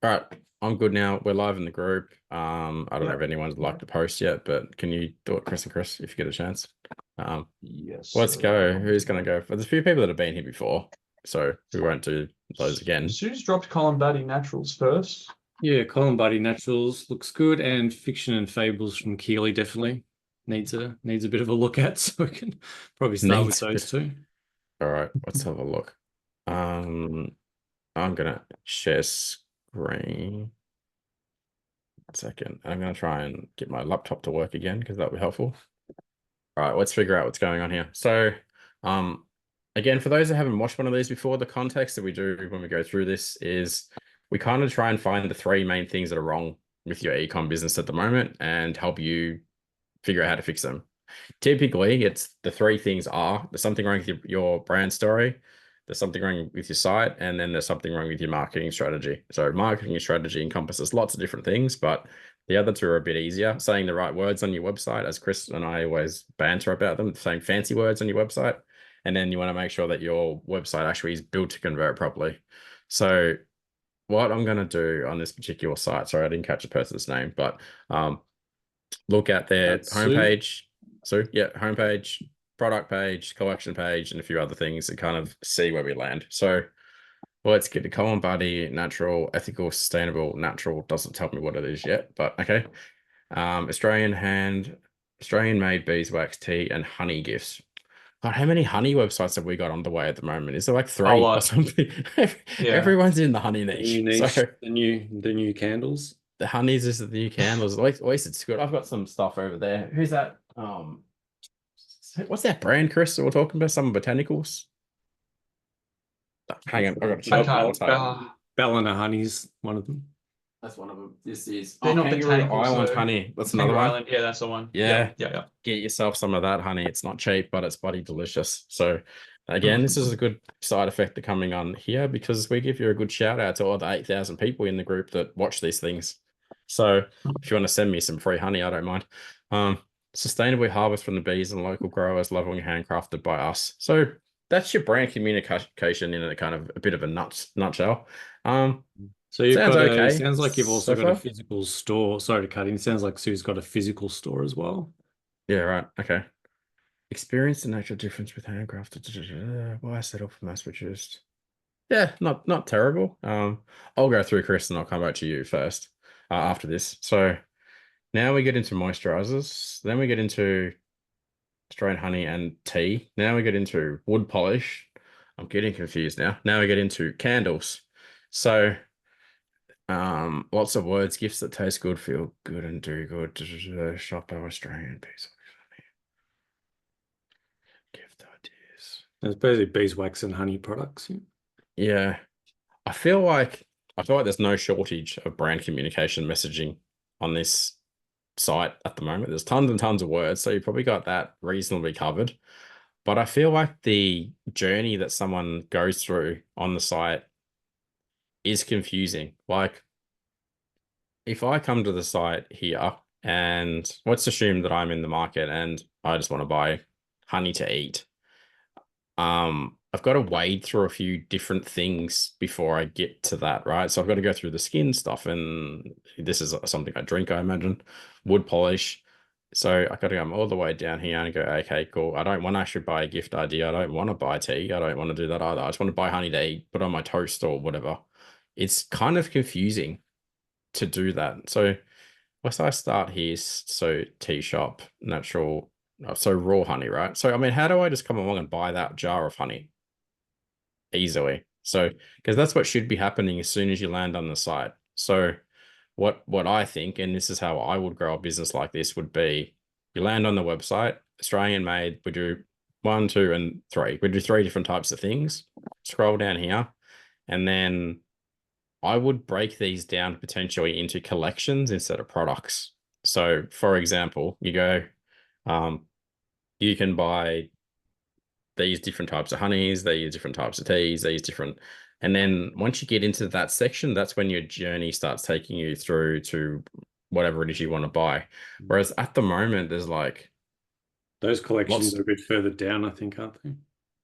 All right, I'm good now. We're live in the group. I don't know Yeah. if anyone's like to post yet, but can you do it, Chris and Chris, if you get a chance? Um, Yes, let's sir. go. Who's gonna go? There's a few people that have been here before, so we won't do those again. Sue's dropped Colin Batty Naturals first. Yeah, Colin Buddy Naturals looks good, and Fiction and Fables from Keeley definitely needs a bit of a look at, so we can probably start with Neat. those two. All right, let's have a look. I'm gonna share screen. 1 second. I'm gonna try and get my laptop to work again because that'll be helpful. All right, let's figure out what's going on here. So, um, again, for those that haven't watched one of these before, the context that we do when we go through this is we kind of try and find the three main things that are wrong with your ecom business at the moment and help you figure out how to fix them. Typically, it's the three things are there's something wrong with your brand story, there's something wrong with your site, and then there's something wrong with your marketing strategy. So marketing strategy encompasses lots of different things, but the other two are a bit easier. Saying the right words on your website, as Chris and I always banter about them, saying fancy words on your website. And then you want to make sure that your website actually is built to convert properly. So what I'm going to do on this particular site, sorry, I didn't catch the person's name, but look at their That's Sue. homepage. So yeah, homepage, product page, collection page, and a few other things and kind of see where we land. So let's get the Colin Buddy, natural, ethical, sustainable, natural. Doesn't tell me what it is yet, but okay. Australian made beeswax tea and honey gifts. God, how many honey websites have we got on the way at the moment? Is there like A three or lot. something? Yeah. Everyone's in the honey The new niche. niche, So the new candles. the honeys is the new candles. At least it's good. I've got some stuff over there. Who's that? What's that brand, Chris, that we're talking about? Some botanicals. Hang on, I've got to I check. I'll can't. tell you. Ballina Honey's one of them. That's one of them. This is They're not Kangaroo botanicals, Island though. honey. That's another Kangaroo one. Island. Yeah, that's the one. Yeah. Yeah. Get yourself some of that honey. It's not cheap, but it's bloody delicious. So again, this is a good side effect of coming on here because we give you a good shout out to all the 8,000 people in the group that watch these things. So if you want to send me some free honey, I don't mind. Sustainably harvest from the bees and local growers, lovingly handcrafted by us. So that's your brand communication in a kind of a bit of a nutshell. So you've Sounds got okay sounds like you've also so got a far. physical store. Sorry to cut in. Sounds like Sue's got a physical store as well. Yeah, right. Okay. Experience the natural difference with handcrafted. Why set up for mass produced? Yeah, not terrible. I'll go through Chris and I'll come back to you first after this. So now we get into moisturizers. Then we get into Australian honey and tea. Now we get into wood polish. I'm getting confused now. Now we get into candles. So lots of words, gifts that taste good, feel good, and do good. Shop our Australian piece of honey. Gift ideas. It's basically beeswax and honey products. Yeah. Yeah. I feel like there's no shortage of brand communication messaging on this site at the moment. There's tons and tons of words, so you probably got that reasonably covered. But I feel like the journey that someone goes through on the site is confusing. Like if I come to the site here and let's assume that I'm in the market and I just want to buy honey to eat. I've got to wade through a few different things before I get to that, right? So I've got to go through the skin stuff, and this is something I drink, I imagine, wood polish. So I got to come all the way down here and go, okay, cool. I don't want to actually buy a gift idea. I don't want to buy tea. I don't want to do that either. I just want to buy honey to eat, put on my toast or whatever. It's kind of confusing to do that. So once I start here, so tea shop, natural, so raw honey, right? So, I mean, how do I just come along and buy that jar of honey easily? So, because that's what should be happening as soon as you land on the site. So what I think, and this is how I would grow a business like this, would be you land on the website, Australian made, we do 1, 2, and 3. We do 3 different types of things. Scroll down here, and then I would break these down potentially into collections instead of products. So, for example, you go, you can buy these different types of honeys, these different types of teas, these different, and then once you get into that section, that's when your journey starts taking you through to whatever it is you want to buy. Whereas at the moment, there's like Those collections lots, are a bit further down, I think, aren't they?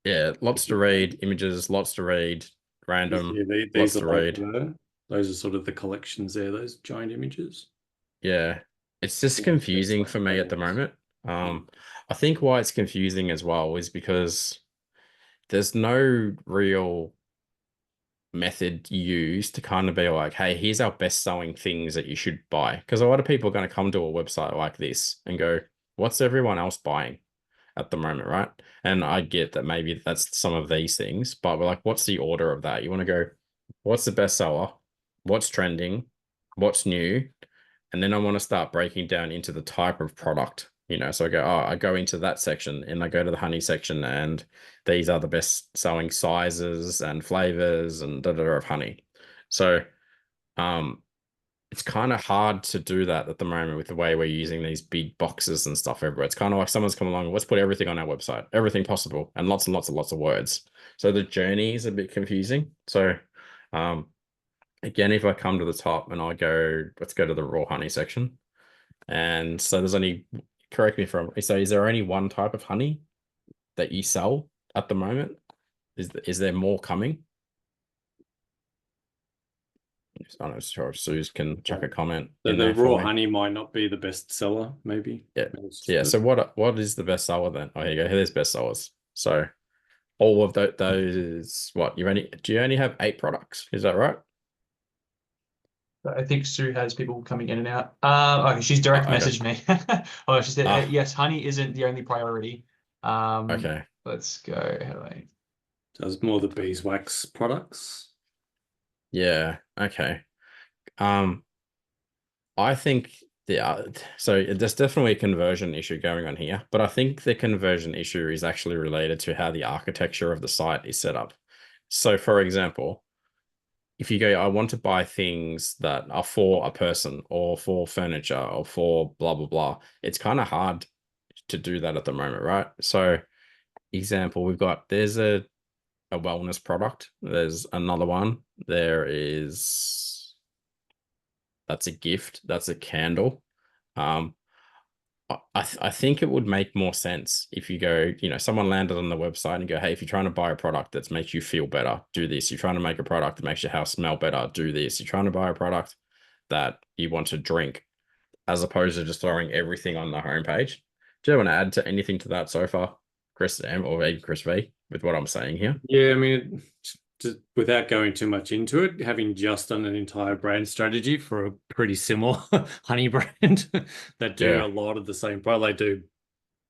yeah, lots to read, images, lots to read, random, Yeah, lots these are to like read. Those are sort of the collections there, those giant images. Yeah, it's just Yeah, confusing like for me at the tables. moment. I think why it's confusing as well is because there's no real method used to kind of be like, hey, here's our best selling things that you should buy. Because a lot of people are going to come to a website like this and go, what's everyone else buying at the moment, right? And I get that maybe that's some of these things, but we're like, what's the order of that? You want to go, what's the best seller? What's trending? What's new? And then I want to start breaking down into the type of product, so I go into that section and I go to the honey section, and these are the best selling sizes and flavors and of honey. So um it's kind of hard to do that at the moment with the way we're using these big boxes and stuff everywhere. It's kind of like someone's come along, let's put everything on our website, everything possible, and lots and lots and lots of words. So the journey is a bit confusing. So um again, if I come to the top and I go, let's go to the raw honey section. And so there's only, correct me if I'm, so is there only one type of honey that you sell at the moment? Is there more coming? I'm not sure if Suze can chuck a comment So in the there for raw me. honey might not be the best seller, maybe. Yeah. Maybe it's So yeah. just So what is the best seller then? Oh, here you go. Here's best sellers. So all of those, what do you only have 8 products? Is that right? I think Sue has people coming in and out. Okay, she's direct Oh, okay. messaged me. Oh, she said, Ah, yes, honey isn't the only priority. okay. Let's go. How do I- so it's more the beeswax products. Yeah. Okay. Um, I think so there's definitely a conversion issue going on here, but I think the conversion issue is actually related to how the architecture of the site is set up. So for example, if you go, I want to buy things that are for a person or for furniture or for blah, blah, blah, it's kind of hard to do that at the moment, right? So example, there's a wellness product. There's another one. That's a gift. That's a candle. Um, I think it would make more sense if you go, someone landed on the website and go, hey, if you're trying to buy a product that makes you feel better, do this. You're trying to make a product that makes your house smell better, do this. You're trying to buy a product that you want to drink, as opposed to just throwing everything on the homepage. Do you want to add to anything to that so far, Chris M or maybe Chris V, with what I'm saying here? Yeah, I mean, just without going too much into it, having just done an entire brand strategy for a pretty similar honey brand that do a Yeah, lot of the same product. They do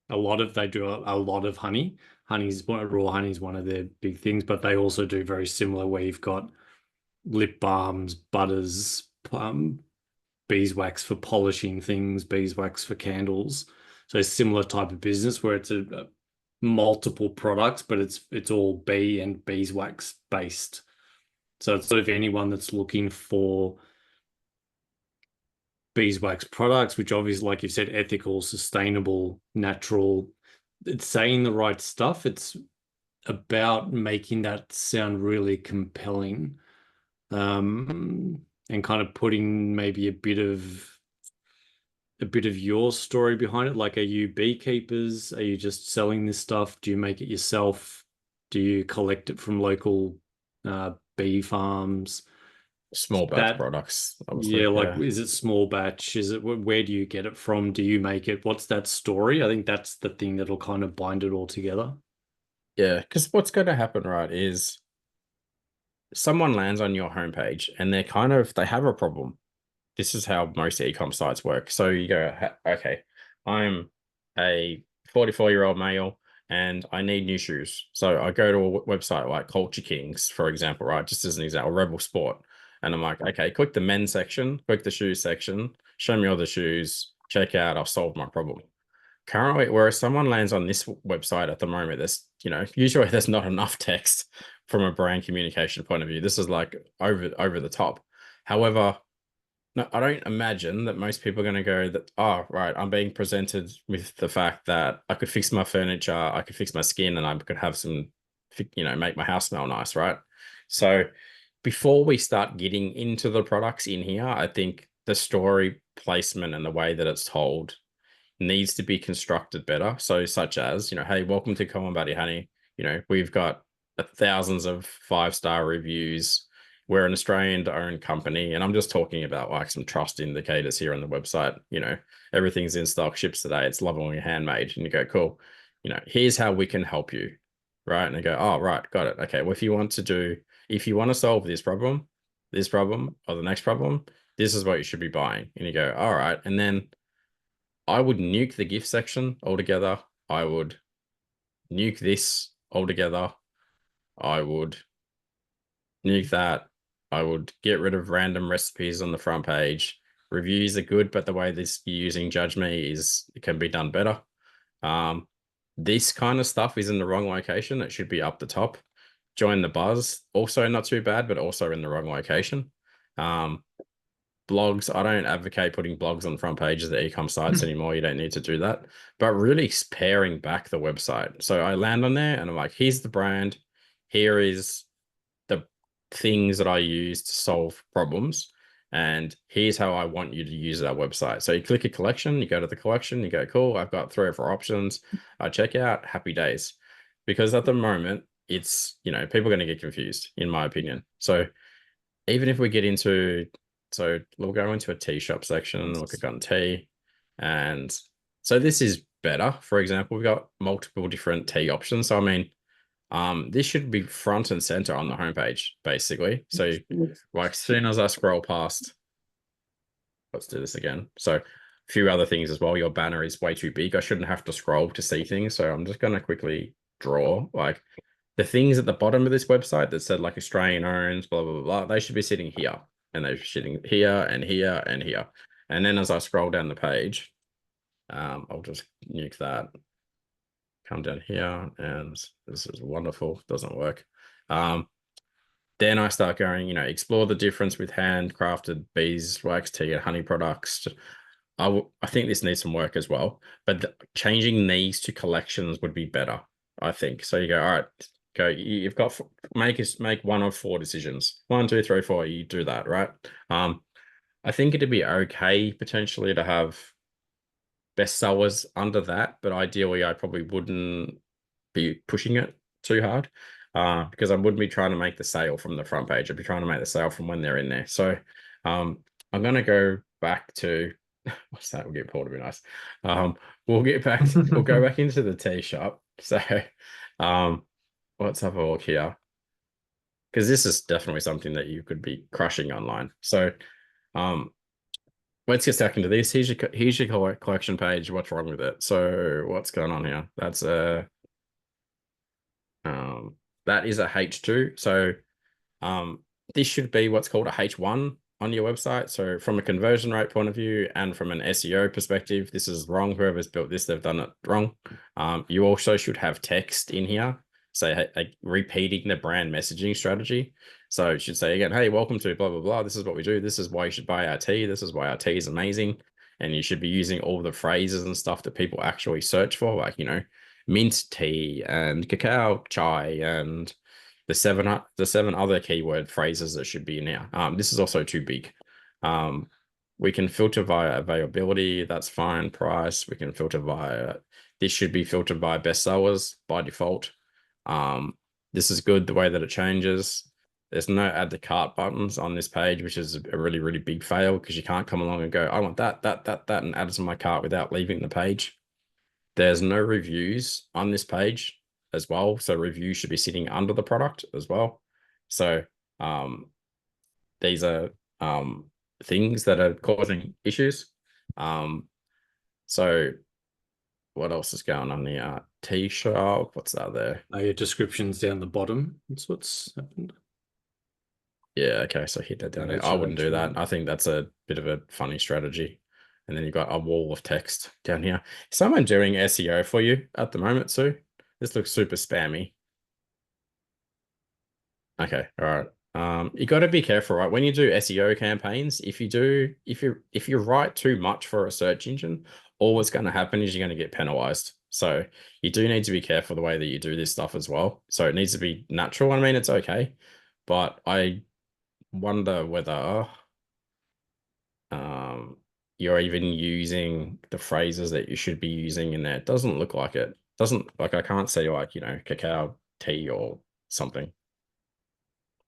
a lot of honey. Raw honey is one of their big things, but they also do very similar where you've got lip balms, butters, beeswax for polishing things, beeswax for candles. So a similar type of business where it's a multiple products, but it's all bee and beeswax based. So it's sort of anyone that's looking for beeswax products, which obviously, like you said, ethical, sustainable, natural. It's saying the right stuff. It's about making that sound really compelling, and kind of putting maybe a bit of your story behind it. Like, are you beekeepers? Are you just selling this stuff? Do you make it yourself? Do you collect it from local bee farms? small batch That, products, yeah, obviously. like, Yeah. is it small batch? Is it where do you get it from? Do you make it? What's that story? I think that's the thing that'll kind of bind it all together. Yeah, because what's going to happen, right, is someone lands on your homepage and they have a problem. This is how most e-com sites work. So you go, okay, I'm a 44-year-old male and I need new shoes. So I go to a website like Culture Kings, for example, right? Just as an example, Rebel Sport. And I'm like, okay, click the men's section, click the shoes section, show me all the shoes, check out, I'll solve my problem. Currently, whereas someone lands on this website at the moment, usually there's not enough text from a brand communication point of view. This is like over the top. However, no, I don't imagine that most people are going to go that, oh, right, I'm being presented with the fact that I could fix my furniture, I could fix my skin, and I could have make my house smell nice, right? So before we start getting into the products in here, I think the story placement and the way that it's told needs to be constructed better. So such as, hey, welcome to Common Buddy Honey. We've got thousands of 5-star reviews. we're an Australian owned company, and I'm just talking about like some trust indicators here on the website. Everything's in stock, ships today, it's lovingly handmade. And you go, cool, here's how we can help you. Right. And they go, oh, right, got it. Okay. Well, if you want to solve this problem, or the next problem, this is what you should be buying. And you go, all right. And then I would nuke the gift section altogether. I would nuke this altogether. I would nuke that. I would get rid of random recipes on the front page. Reviews are good, but the way this you're using Judge Me it can be done better. This kind of stuff is in the wrong location. It should be up the top. Join the buzz, also not too bad, but also in the wrong location. Blogs, I don't advocate putting blogs on the front pages of e-com sites anymore. You don't need to do that. But really paring back the website. So I land on there and I'm like, here's the brand. Here is the things that I use to solve problems. And here's how I want you to use our website. So you click a collection, you go to the collection, you go, cool, I've got 3 or 4 options. I check out, happy days. Because at the moment, it's, people are going to get confused, in my opinion. So even if we get into, we'll go into a tea shop section, we'll click on tea. And so this is better. For example, we've got multiple different tea options. So, I mean, this should be front and center on the homepage, basically. So like as soon as I scroll past, let's do this again. So a few other things as well. Your banner is way too big. I shouldn't have to scroll to see things. So I'm just going to quickly draw like the things at the bottom of this website that said like Australian owns, blah, blah, blah, blah. They should be sitting here, and they're sitting here and here and here. And then as I scroll down the page, I'll just nuke that. Come down here, and this is wonderful. Doesn't work. Then I start going, explore the difference with handcrafted beeswax tea and honey products. I think this needs some work as well, but changing these to collections would be better, I think. So you go, all right, go. You've got make 1 of 4 decisions. 1, 2, 3, 4. You do that, right? I think it'd be okay potentially to have bestsellers under that, but ideally I probably wouldn't be pushing it too hard because I wouldn't be trying to make the sale from the front page. I'd be trying to make the sale from when they're in there. So I'm going to go back to what's that? We'll get Paul to be nice. We'll go back into the tea shop. So let's have a look here, because this is definitely something that you could be crushing online. So let's get stuck into this. Here's your collection page. What's wrong with it? So what's going on here? That's that is a H2. So this should be what's called a H1 on your website. So from a conversion rate point of view and from an SEO perspective, this is wrong. Whoever's built this, they've done it wrong. You also should have text in here, say repeating the brand messaging strategy. So it should say again, hey, welcome to blah, blah, blah. This is what we do. This is why you should buy our tea. This is why our tea is amazing. And you should be using all the phrases and stuff that people actually search for, like, mint tea and cacao chai and the seven other keyword phrases that should be in here. This is also too big. We can filter via availability. That's fine. Price. We can filter via. This should be filtered by bestsellers by default. This is good the way that it changes. There's no add to cart buttons on this page, which is a really, really big fail because you can't come along and go, I want that, and add it to my cart without leaving the page. There's no reviews on this page as well. So reviews should be sitting under the product as well. So these are things that are causing issues. So what else is going on here? T-shop, what's that there? Your descriptions down the bottom. That's what's happened. Yeah, okay, so hit that down there. I wouldn't do that. I think that's a bit of a funny strategy. And then you've got a wall of text down here. Is someone doing SEO for you at the moment, Sue? This looks super spammy. Okay, all right. You got to be careful, right? When you do SEO campaigns, if you write too much for a search engine, all that's going to happen is you're going to get penalized. So you do need to be careful the way that you do this stuff as well. So it needs to be natural. I mean, it's okay, but I wonder whether you're even using the phrases that you should be using in there. It doesn't look like it. Doesn't, like, I can't say like, cacao tea or something.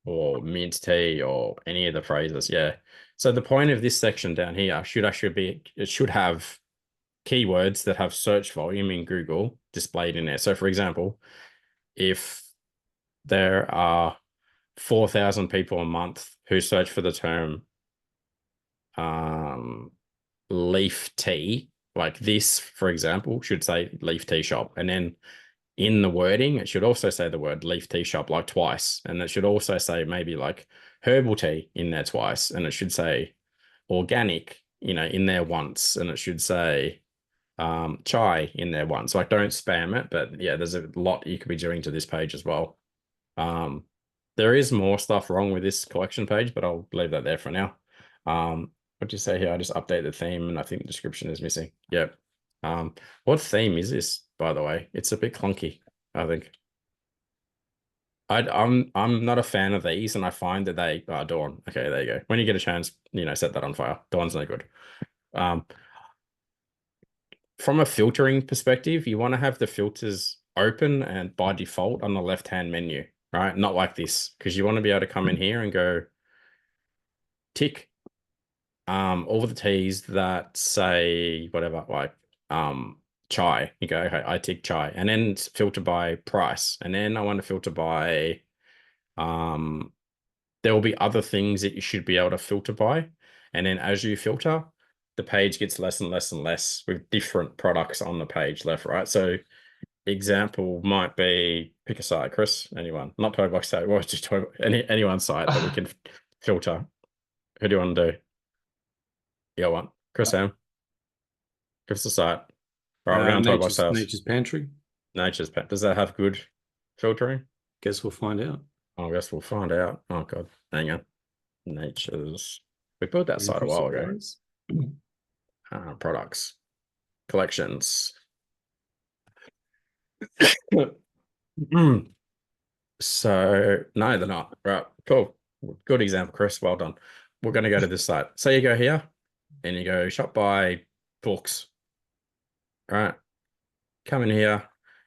or mint tea or any of the phrases. Yeah. So the point of this section down here should actually be, it should have keywords that have search volume in Google displayed in there. So for example, if there are 4,000 people a month who search for the term leaf tea, like this, for example, should say leaf tea shop. And then in the wording, it should also say the word leaf tea shop like twice. And it should also say maybe like herbal tea in there twice. And it should say organic, in there once. And it should say chai in there once. Like don't spam it, but yeah, there's a lot you could be doing to this page as well. There is more stuff wrong with this collection page, but I'll leave that there for now. What do you say here? I just update the theme and I think the description is missing. Yep. What theme is this, by the way? It's a bit clunky, I think. I'm not a fan of these, and I find that they Dawn. Okay, there you go. When you get a chance, set that on fire. Dawn's no good. From a filtering perspective, you want to have the filters open and by default on the left-hand menu, right? Not like this, because you want to be able to come in here and go tick all the teas that say whatever, like chai. You go, okay, I tick chai, and then filter by price, and then I want to filter by there will be other things that you should be able to filter by, and then as you filter, the page gets less and less and less with different products on the page, left, right. So example might be, pick a site, Chris, anyone, not Toy Box site, well, just anyone's site that we can filter. Who do you want to do? Yeah, one. Chris M. Give us a site. All right, we're going to talk about sales. Nature's Pantry. Nature's Pantry. Does that have good filtering? Guess we'll find out. I guess we'll find out. Oh, God. Hang on. Nature's. We built that site a while ago. Products. Collections. So, no, they're not. Right. Cool. Good example, Chris. Well done. We're going to go to this site. So you go here and you go shop by books. All right. Come in here and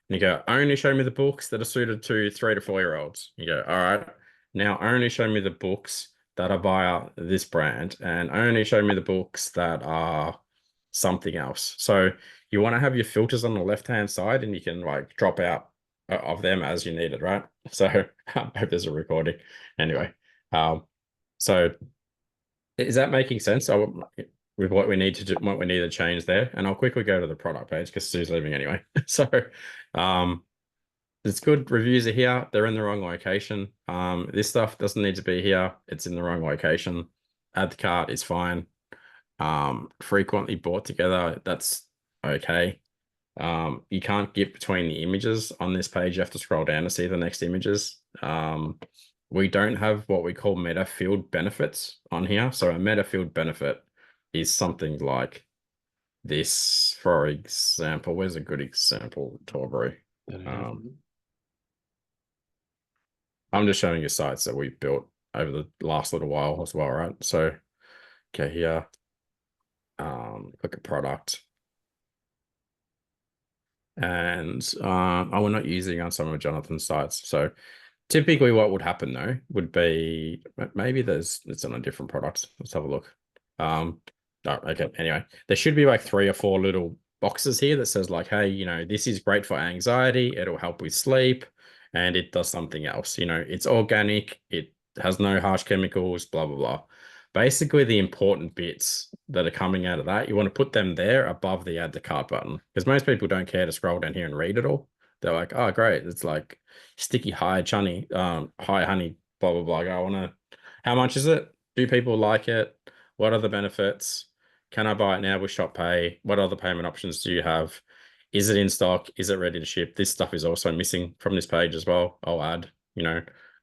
you go, only show me the books that are suited to 3 to 4 year olds. You go, all right. Now only show me the books that are by this brand, and only show me the books that are something else. So you want to have your filters on the left-hand side, and you can like drop out of them as you need it, right? So I hope there's a recording. Anyway, so is that making sense? With what we need to do, what we need to change there, and I'll quickly go to the product page because Sue's leaving anyway. So, it's good. Reviews are here. They're in the wrong location. This stuff doesn't need to be here. It's in the wrong location. Add to cart is fine. Frequently bought together, that's okay. You can't get between the images on this page. You have to scroll down to see the next images. We don't have what we call meta field benefits on here. So a meta field benefit is something like this, for example. Where's a good example, Torbury? I'm just showing you sites that we've built over the last little while as well, right? So, okay, here, click at product. And we're not using on some of Jonathan's sites. So typically what would happen though would be, maybe it's on a different product. Let's have a look. Okay, anyway, there should be like 3 or 4 little boxes here that says like, hey, this is great for anxiety. It'll help with sleep, and it does something else. It's organic. It has no harsh chemicals, blah, blah, blah. Basically, the important bits that are coming out of that, you want to put them there above the add to cart button, because most people don't care to scroll down here and read it all. They're like, oh, great. It's like sticky high honey, blah, blah, blah. How much is it? Do people like it? What are the benefits? Can I buy it now with Shop Pay? What other payment options do you have? Is it in stock? Is it ready to ship? This stuff is also missing from this page as well. I'll add,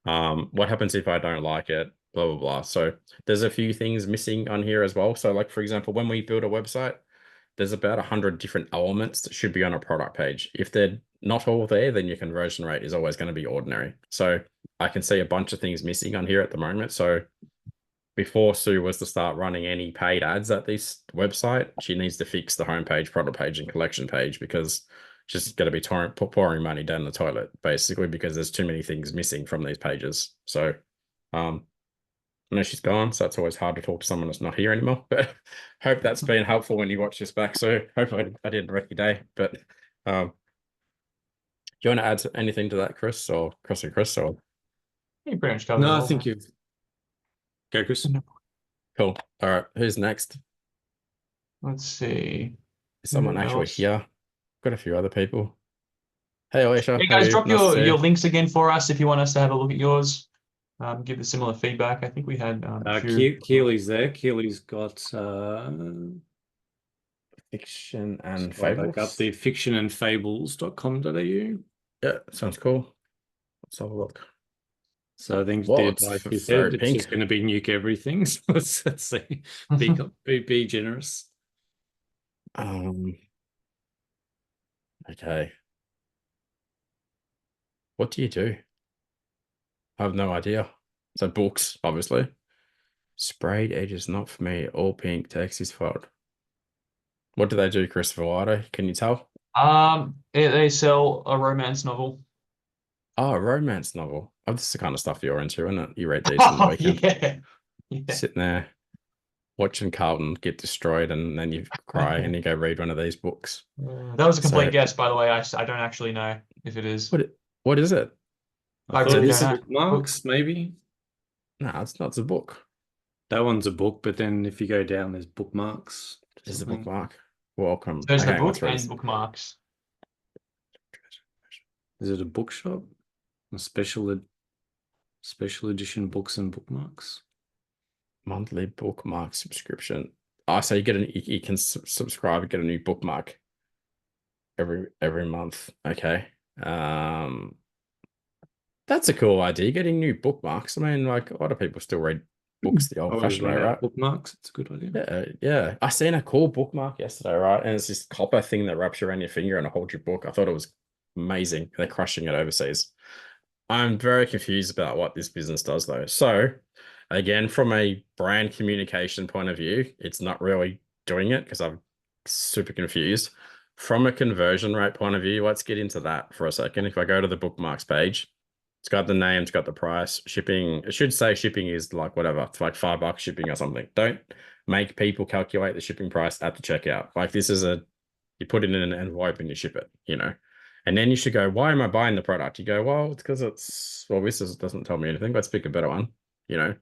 what happens if I don't like it? Blah, blah, blah. So there's a few things missing on here as well. So like, for example, when we build a website, there's about 100 different elements that should be on a product page. If they're not all there, then your conversion rate is always going to be ordinary. So I can see a bunch of things missing on here at the moment. So before Sue was to start running any paid ads at this website, she needs to fix the homepage, product page, and collection page, because she's going to be pouring money down the toilet, basically, because there's too many things missing from these pages. So I know she's gone, so it's always hard to talk to someone that's not here anymore. But hope that's been helpful when you watch this back. So hopefully I didn't wreck your day. But do you want to add anything to that, Chris, or Chris and Chris? Or You pretty much covered it No, I all, think mate. you've. Go, Chris. cool. All right, who's next? Let's see. Is someone Who actually else? here? Got a few other people. Hey, Alicia. Hey How are guys, you? drop Nice to see your you. links again for us if you want us to have a look at yours. Give the similar feedback. I think we had a few. Keely's there. Keely's got Fiction and scroll back up fables. the fictionandfables.com.au. Yeah, sounds cool. Let's have a look. So I think Whoa, the it's advice you very said, it's pink. just going to be nuke everything. So let's see. Be generous. Okay. What do you do? I have no idea. So books, obviously. Sprayed edges, not for me. All pink, text is fault. What do they do, Christopher Lotto? Can you tell? They sell a romance novel. Oh, a romance novel. Oh, this is the kind of stuff you're into, isn't it? You read these on the weekend. Yeah. Sitting there watching Carlton get destroyed, and then you cry and you go read one of these books. That was a complete So- guess, by the way. I don't actually know if it is. What is it? I thought really it don't was know. bookmarks, maybe. No, it's not. It's a book. That one's a book, but then if you go down, there's bookmarks. This is a something. bookmark. Welcome. There's the Okay, book let's read and this. bookmarks. Is it a bookshop? A special edition books and bookmarks? Monthly bookmark subscription. Oh, so you get you can subscribe and get a new bookmark every month. Okay. That's a cool idea. Getting new bookmarks. I mean, like a lot of people still read books the Always old-fashioned way, run out right? of bookmarks. It's a good idea. Yeah, yeah. I seen a cool bookmark yesterday, right? And it's this copper thing that wraps around your finger and it holds your book. I thought it was amazing. They're crushing it overseas. I'm very confused about what this business does, though. So, again, from a brand communication point of view, it's not really doing it because I'm super confused. From a conversion rate point of view, let's get into that for a second. If I go to the bookmarks page, it's got the name, it's got the price, shipping. It should say shipping is like whatever. It's like $5 shipping or something. Don't make people calculate the shipping price at the checkout. Like this is you put it in an envelope and you ship it, you know. And then you should go, why am I buying the product? You go, well, it's because this doesn't tell me anything. Let's pick a better one, you know.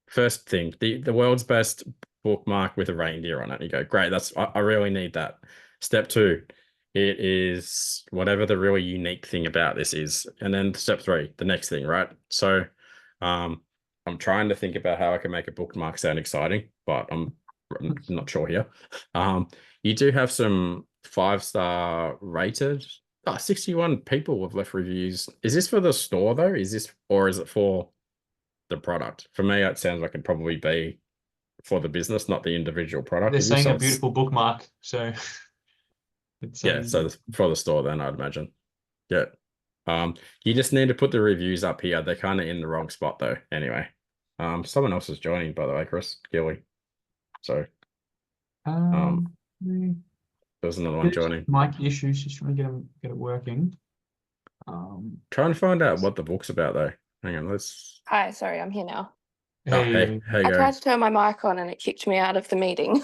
First thing, the world's best bookmark with a reindeer on it. You go, great, I really need that. Step 2, it is whatever the really unique thing about this is. And then step 3, the next thing, right? So I'm trying to think about how I can make a bookmark sound exciting, but I'm not sure here. You do have some 5-star rated. 61 people have left reviews. Is this for the store though? Or is it for the product? For me, it sounds like it'd probably be for the business, not the individual product. They're saying a beautiful bookmark, so it's yeah. So for the store, then I'd imagine. Yeah. You just need to put the reviews up here. They're kind of in the wrong spot though. Anyway, someone else is joining, by the way, Chris Gilly. So, there's another one joining. Mic issues, just trying to get it working. Trying to find out what the book's about though. Hang on, let's. Hi, sorry, I'm here now. Hey, hey, I tried to turn my mic on and it kicked me out of the meeting.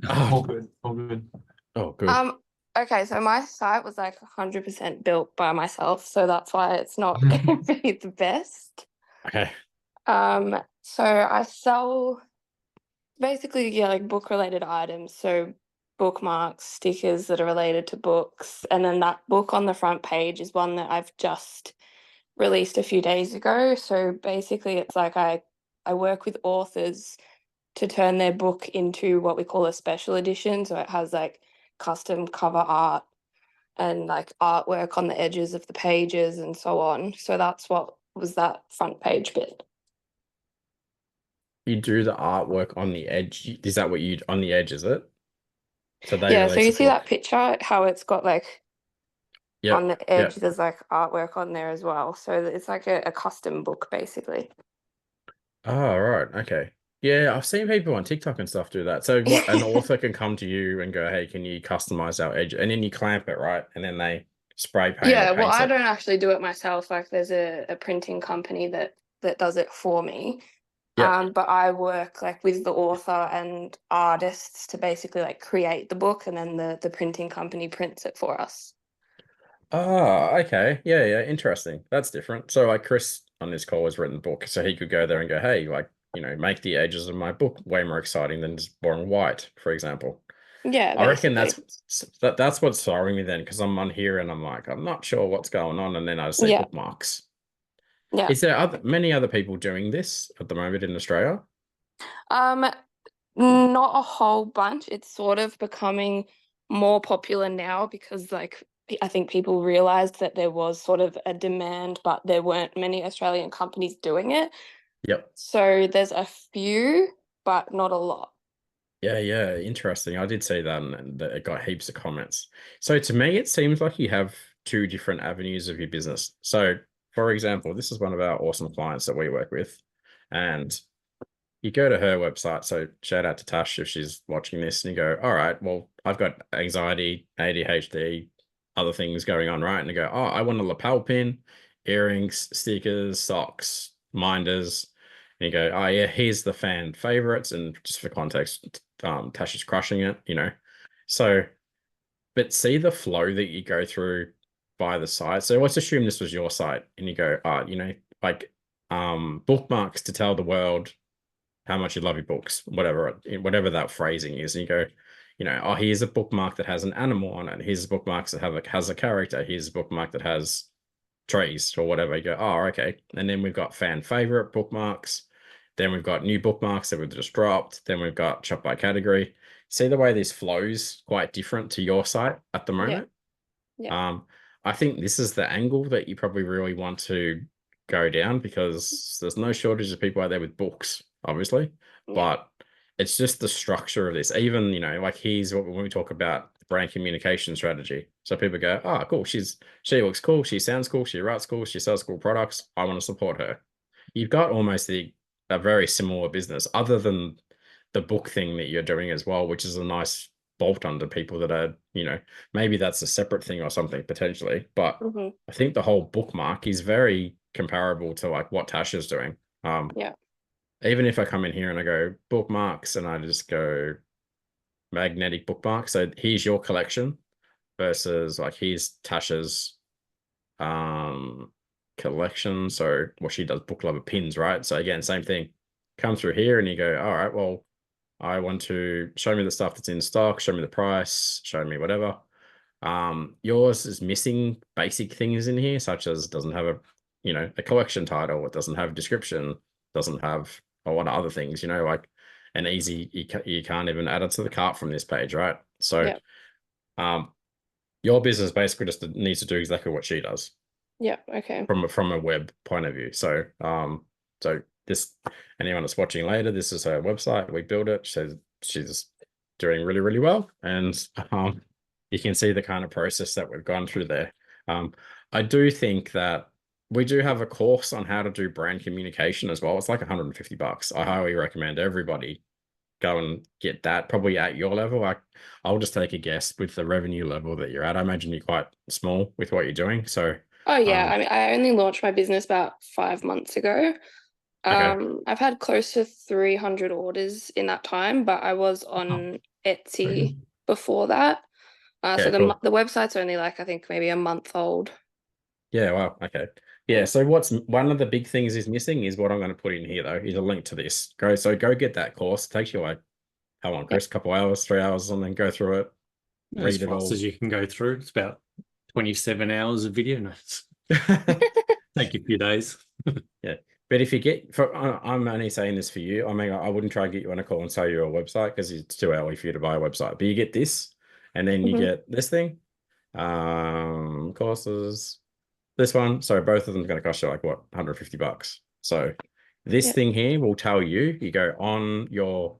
all good, all good. Oh, good. Okay, so my site was like 100% built by myself, so that's why it's not going to be the best. Okay. So I sell basically, like book-related items, so bookmarks, stickers that are related to books, and then that book on the front page is one that I've just released a few days ago. So basically it's like I work with authors to turn their book into what we call a special edition. So it has like custom cover art and like artwork on the edges of the pages and so on. So that's what was that front page bit. You do the artwork on the edge. Is that what you on the edge, is it? So they Yeah, so release you a see book. that picture, how it's got like Yep, on the edge, yep. there's like artwork on there as well. So it's like a custom book basically. Oh, right. Okay. Yeah, I've seen people on TikTok and stuff do that. So what an author can come to you and go, hey, can you customize our edge? And then you clamp it, right? And then they spray paint. Yeah, or well, paint I it. don't actually do it myself. Like there's a printing company that that does it for me. Yeah. But I work like with the author and artists to basically like create the book, and then the printing company prints it for us. Oh, okay. Yeah, yeah. Interesting. That's different. So like Chris on this call has written a book, so he could go there and go, hey, like, make the edges of my book way more exciting than just boring white, for example. Yeah, I reckon basically. that's what's throwing me then, because I'm on here and I'm like, I'm not sure what's going on, and then I see Yeah, bookmarks. yeah. Is there many other people doing this at the moment in Australia? Um, Not a whole bunch. It's sort of becoming more popular now because, like, I think people realized that there was sort of a demand, but there weren't many Australian companies doing it. Yep. So there's a few, but not a lot. Yeah, yeah, interesting. I did see that, and it got heaps of comments. So to me, it seems like you have two different avenues of your business. So, for example, this is one of our awesome clients that we work with, and you go to her website. So shout out to Tash if she's watching this, and you go, all right, well, I've got anxiety, ADHD, other things going on, right? And you go, oh, I want a lapel pin, earrings, stickers, socks, minders. And you go, oh yeah, here's the fan favorites. And just for context, Tash is crushing it, So, but see the flow that you go through by the site. So let's assume this was your site, and you go, like bookmarks to tell the world how much you love your books, whatever that phrasing is. And you go, oh, here's a bookmark that has an animal on it. Here's bookmarks that has a character. Here's a bookmark that has trees or whatever. You go, oh, okay. And then we've got fan favorite bookmarks. Then we've got new bookmarks that we've just dropped. Then we've got shop by category. See the way this flows quite different to your site at the Yeah. moment? Yeah. I think this is the angle that you probably really want to go down, because there's no shortage of people out there with books, obviously, Yeah. but it's just the structure of this. Even, like here's what when we talk about brand communication strategy. So people go, oh, cool. She looks cool. She sounds cool. She writes cool. She sells cool products. I want to support her. You've got almost a very similar business, other than the book thing that you're doing as well, which is a nice bolt on to people that are, maybe that's a separate thing or something potentially. But Mhm. I think the whole bookmark is very comparable to like what Tash is doing. Yeah. Even if I come in here and I go bookmarks and I just go magnetic bookmarks, so here's your collection versus like here's Tasha's collection. So what she does, book lover pins, right? So again, same thing. Come through here and you go, all right, well, I want to show me the stuff that's in stock, show me the price, show me whatever. Yours is missing basic things in here, such as doesn't have a collection title, it doesn't have a description, doesn't have a lot of other things, like an easy, you can't even add it to the cart from this page, right? So, Yeah. your business basically just needs to do exactly what she does Yeah. Okay. from a web point of view. So, so this, anyone that's watching later, this is her website. We built it. She's doing really, really well, and you can see the kind of process that we've gone through there. I do think that we do have a course on how to do brand communication as well. It's like $150. I highly recommend everybody go and get that, probably at your level. I'll just take a guess with the revenue level that you're at. I imagine you're quite small with what you're doing. So Oh yeah. I mean, I only launched my business about 5 months ago. okay. I've had close to 300 orders in that time, but I was on Etsy before that. So Yeah, cool. the website's only like I think maybe a month old. Yeah, wow. Okay. Yeah, so what's one of the big things is missing is what I'm going to put in here though, is a link to this. Go get that course. It takes you like how long, Chris? Yep. Couple hours, 3 hours, and then go through it, As read it fast all. as you can go through. It's about 27 hours of video notes. Take you a few days. Yeah. But if you I'm only saying this for you. I mean, I wouldn't try and get you on a call and sell you a website because it's too early for you to buy a website. But you get this, and then you Mhm. get this thing, courses, this one. So both of them are going to cost you like what, $150. So this Yeah. thing here will tell you go on your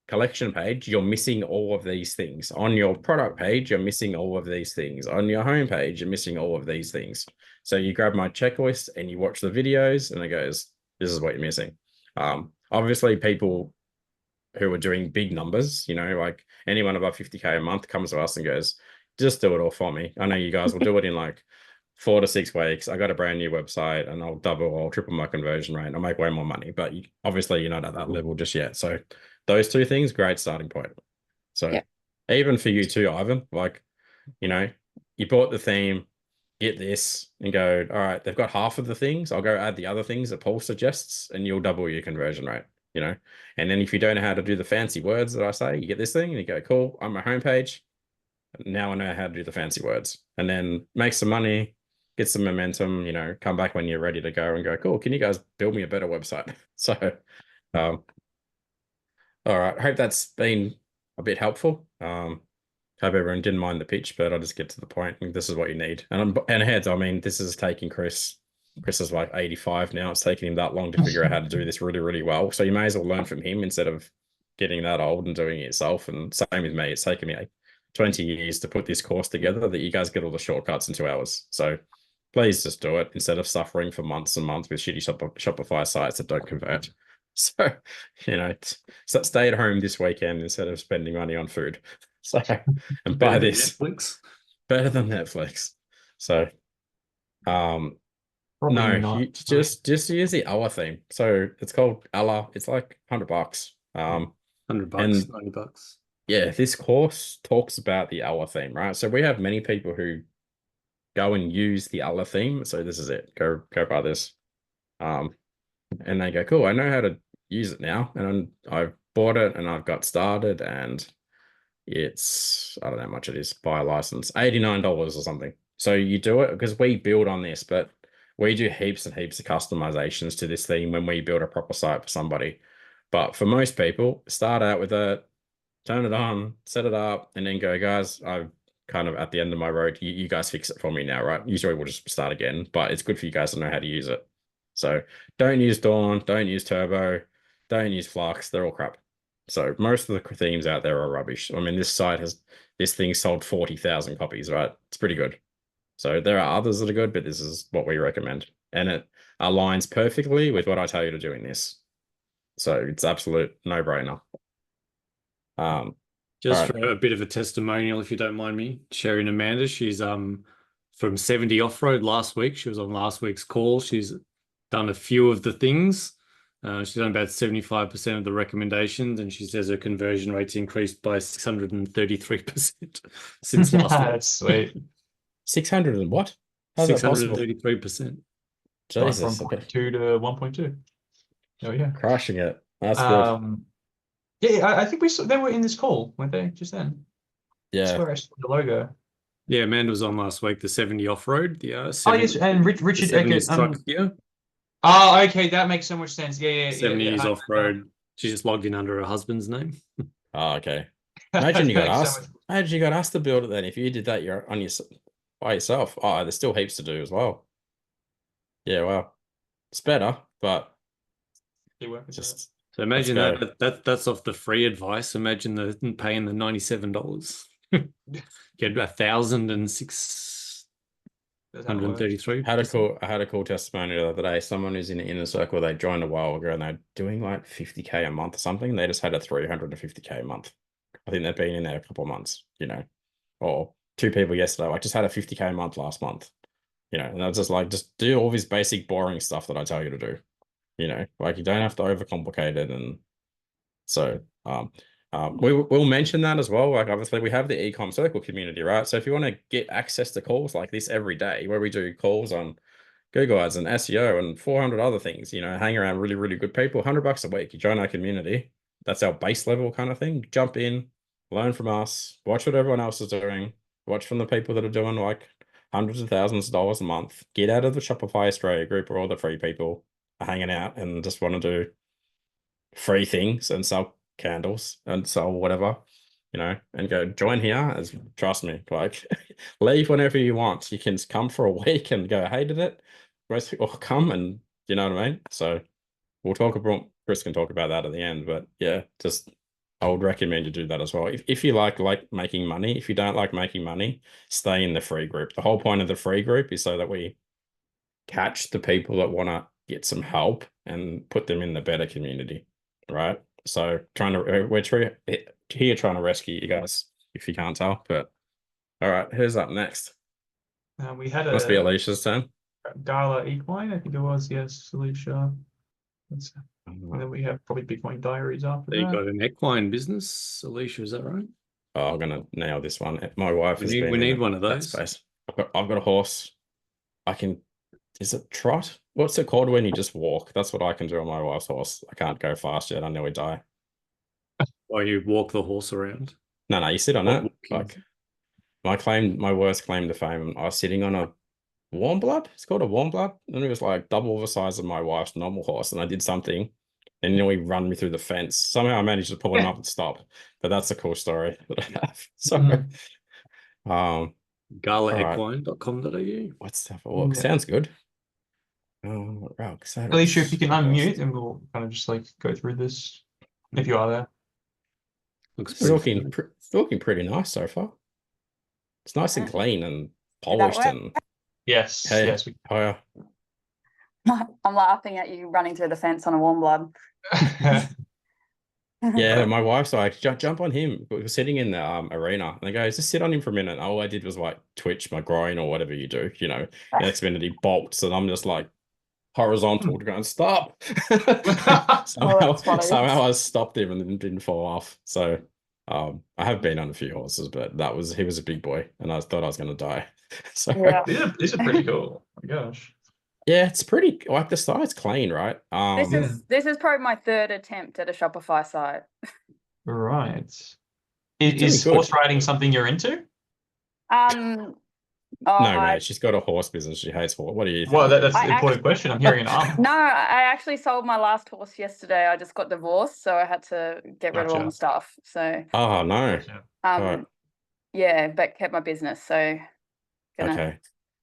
collection page, you're missing all of these things. On your product page, you're missing all of these things. On your home page, you're missing all of these things. So you grab my checklist and you watch the videos, and it goes, this is what you're missing. Obviously, people who are doing big numbers, like anyone above 50K a month comes to us and goes, just do it all for me. I know you guys will do it in like 4 to 6 weeks, I got a brand new website and I'll double or triple my conversion rate. I'll make way more money, but obviously you're not at that level just yet. So those two things, great starting point. So Yeah. even for you too, Ivan, like, you know, you bought the theme, get this and go, all right, they've got half of the things. I'll go add the other things that Paul suggests and you'll double your conversion rate, you know? And then if you don't know how to do the fancy words that I say, you get this thing and you go, cool, I'm my homepage. Now I know how to do the fancy words, and then make some money, get some momentum, you know, come back when you're ready to go and go, cool, can you guys build me a better website? So, all right. Hope that's been a bit helpful. Hope everyone didn't mind the pitch, but I'll just get to the point. And this is what you need. And heads, I mean, this is taking Chris. Chris is like 85 now. It's taking him that long to figure out how to do this really, really well. So you may as well learn from him instead of getting that old and doing it yourself. And same with me. It's taken me 20 years to put this course together that you guys get all the shortcuts in 2 hours. So please just do it instead of suffering for months and months with shitty Shopify sites that don't convert. So, you know, so stay at home this weekend instead of spending money on food. So, and buy this. Netflix. Better than Netflix. So, Probably no, not. just use the Ella theme. So it's called Ella. It's like $100. $100, and $90. yeah, this course talks about the Ella theme, right? So we have many people who go and use the Ella theme. So this is it. Go buy this. And they go, cool, I know how to use it now. And I've bought it and I've got started and it's, I don't know how much it is, buy a license, $89 or something. So you do it because we build on this, but we do heaps and heaps of customizations to this theme when we build a proper site for somebody. But for most people, start out with it, turn it on, set it up, and then go, guys, I've kind of at the end of my road. You guys fix it for me now, right? Usually we'll just start again, but it's good for you guys to know how to use it. So don't use Dawn, don't use Turbo, don't use Flux. They're all crap. So most of the themes out there are rubbish. I mean, this thing sold 40,000 copies, right? It's pretty good. So there are others that are good, but this is what we recommend. And it aligns perfectly with what I tell you to do in this. So it's absolute no-brainer. Just right. for a bit of a testimonial, if you don't mind me sharing Amanda, she's from 70 Off-Road last week. She was on last week's call. She's done a few of the things. She's done about 75% of the recommendations, and she says her conversion rate's increased by 633% since last week. That's sweet. 600 and what? How's that possible? 633%. Jesus, From okay. 0.2 to 1.2. Oh yeah. Crushing it. That's good. Yeah, I think they were in this call, weren't they, just then? I Yeah. swear I saw the logo. Yeah, Amanda was on last week, the 70 Off-Road. The Oh yes, and Richard 70 Eckert. truck here. Oh, okay, that makes so much sense. Yeah. 70 is Off-Road. She just logged in under her husband's name. Oh, okay. Imagine you got Makes so us. Imagine you got us to build it then. If you did that, you're on by yourself. Oh, there's still heaps to do as well. Yeah, well, it's better, but just So imagine that's off the free advice. Imagine paying the $97. Get 1,633. I had a cool testimony the other day. Someone who's in the inner circle, they joined a while ago and they're doing like 50K a month or something. They just had a 350K a month. I think they've been in there a couple of months, you know, or 2 people yesterday. I just had a 50K a month last month, you know, and I was just like, just do all this basic boring stuff that I tell you to do, you know, like you don't have to overcomplicate it. And so, we'll mention that as well. Like obviously we have the eCom circle community, right? So if you want to get access to calls like this every day, where we do calls on Google Ads and SEO and 400 other things, you know, hang around really, really good people, $100 a week, you join our community. That's our base level kind of thing. Jump in, learn from us, watch what everyone else is doing, watch from the people that are doing like hundreds of thousands of dollars a month. Get out of the Shopify Australia group where all the free people are hanging out and just want to do free things and sell candles and sell whatever, you know, and go join here. As trust me, like leave whenever you want. You can come for a week and go, hated it, or come and you know what I mean. So we'll talk about, Chris can talk about that at the end, but yeah, just I would recommend you do that as well. If you like making money, if you don't like making money, stay in the free group. The whole point of the free group is so that we catch the people that want to get some help and put them in the better community, right? So we're here trying to rescue you guys, if you can't tell. But all right, who's up next? We had Must be a Alicia's turn. Gala Equine, I think it was. Yes, Alicia. And Oh, then we have probably Bitcoin Diaries after So you that. got an equine business, Alicia, is that right? I'm gonna nail this one. My wife has been We need in one of that those. space. I've got a horse. I can. Is it trot? What's it called when you just walk? That's what I can do on my wife's horse. I can't go fast yet. I nearly die. Or you walk the horse around. No, you sit on Or it. walking. Like my worst claim to fame. I was sitting on a warm blood. It's called a warm blood, and it was like double the size of my wife's normal horse. And I did something, and nearly run me through the fence. Somehow I managed to pull him up and stop. But that's a cool story that I have. So, right. GalaEquine.com.au. Let's have a look. Yeah. Sounds good. Oh, right. Alicia, if you can unmute, and we'll kind of just like go through this if you are there. Looks It's pretty looking pretty nice so far. It's nice and clean and polished work? and Yes, hey, yes. oh yeah. I'm laughing at you running through the fence on a warm blood. Yeah, my wife's like, jump on him. We were sitting in the arena, and I go, just sit on him for a minute. And all I did was like twitch my groin or whatever you do, The next minute he bolts, and I'm just like horizontal to go and stop. Somehow I stopped him and then didn't fall off. So I have been on a few horses, but he was a big boy, and I thought I was going to die. So Yeah. These are pretty cool. Oh my gosh. yeah, it's pretty like the site's clean, right? This is probably my third attempt at a Shopify site. Right. doing Is good. horse riding something you're into? No, mate, she's got a horse business. She hates horse. What do you think? Well, that's I an important question. I'm hearing an arm. No, I actually sold my last horse yesterday. I just got divorced, so I had to get rid of all Gotcha. my stuff. So Oh no. Right. yeah, but kept my business. So gonna Okay.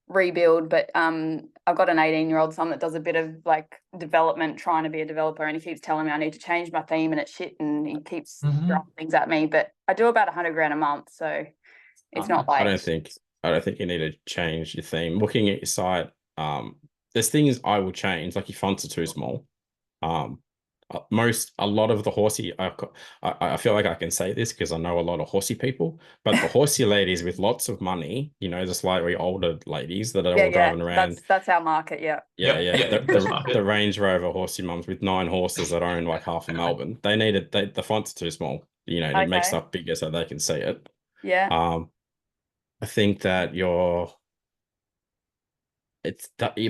rebuild. But I've got an 18-year-old son that does a bit of like development, trying to be a developer, and he keeps telling me I need to change my theme and it's shit, and he keeps throwing things at me. But I do about 100 grand a month, so it's not like I don't think you need to change your theme. Looking at your site, there's things I will change, like your fonts are too small. A lot of the horsey, I feel like I can say this because I know a lot of horsey people, but the horsey ladies with lots of money, the slightly older ladies that are all driving around. That's our market, yeah. The Range Rover horsey mums with 9 horses that own like half of Melbourne. The fonts are too small, to make stuff bigger so they can see it. Yeah. I think that you're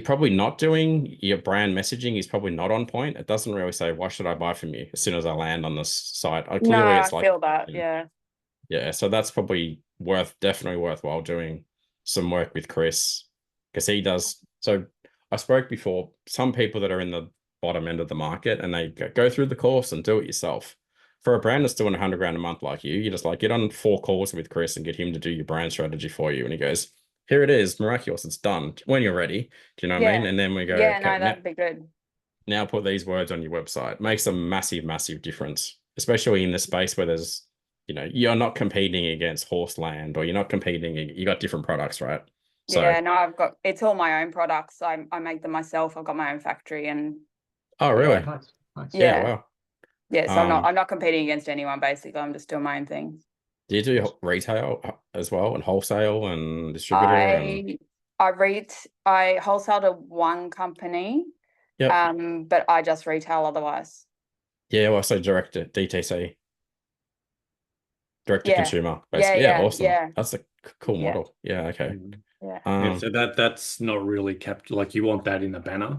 probably not doing your brand messaging is probably not on point. It doesn't really say, why should I buy from you as soon as I land on this site? Clearly it's I feel that, yeah. Yeah, so that's probably definitely worthwhile doing some work with Chris, because he does. So I spoke before, some people that are in the bottom end of the market and they go through the course and do it yourself. For a brand that's doing 100 grand a month like you just like get on 4 calls with Chris and get him to do your brand strategy for you. And he goes, here it is, miraculous, it's done. When you're ready, do you know what I mean? And then we go, yeah, no, that'd be good. Now put these words on your website. Makes a massive, massive difference, especially in the space where there's, you're not competing against Horseland, or you're not competing. You got different products, right? So, yeah, no, it's all my own products. I make them myself. I've got my own factory, and oh really? Nice. Yeah, wow. Yeah, so I'm not competing against anyone. Basically, I'm just doing my own thing. Do you do retail as well, and wholesale and distributor? I wholesale to one company. But I just retail otherwise. Yeah, well, so direct to DTC, direct to consumer, basically. Awesome. Yeah. That's a cool model. Yeah, okay. Yeah. So that's not really kept, like you want that in the banner.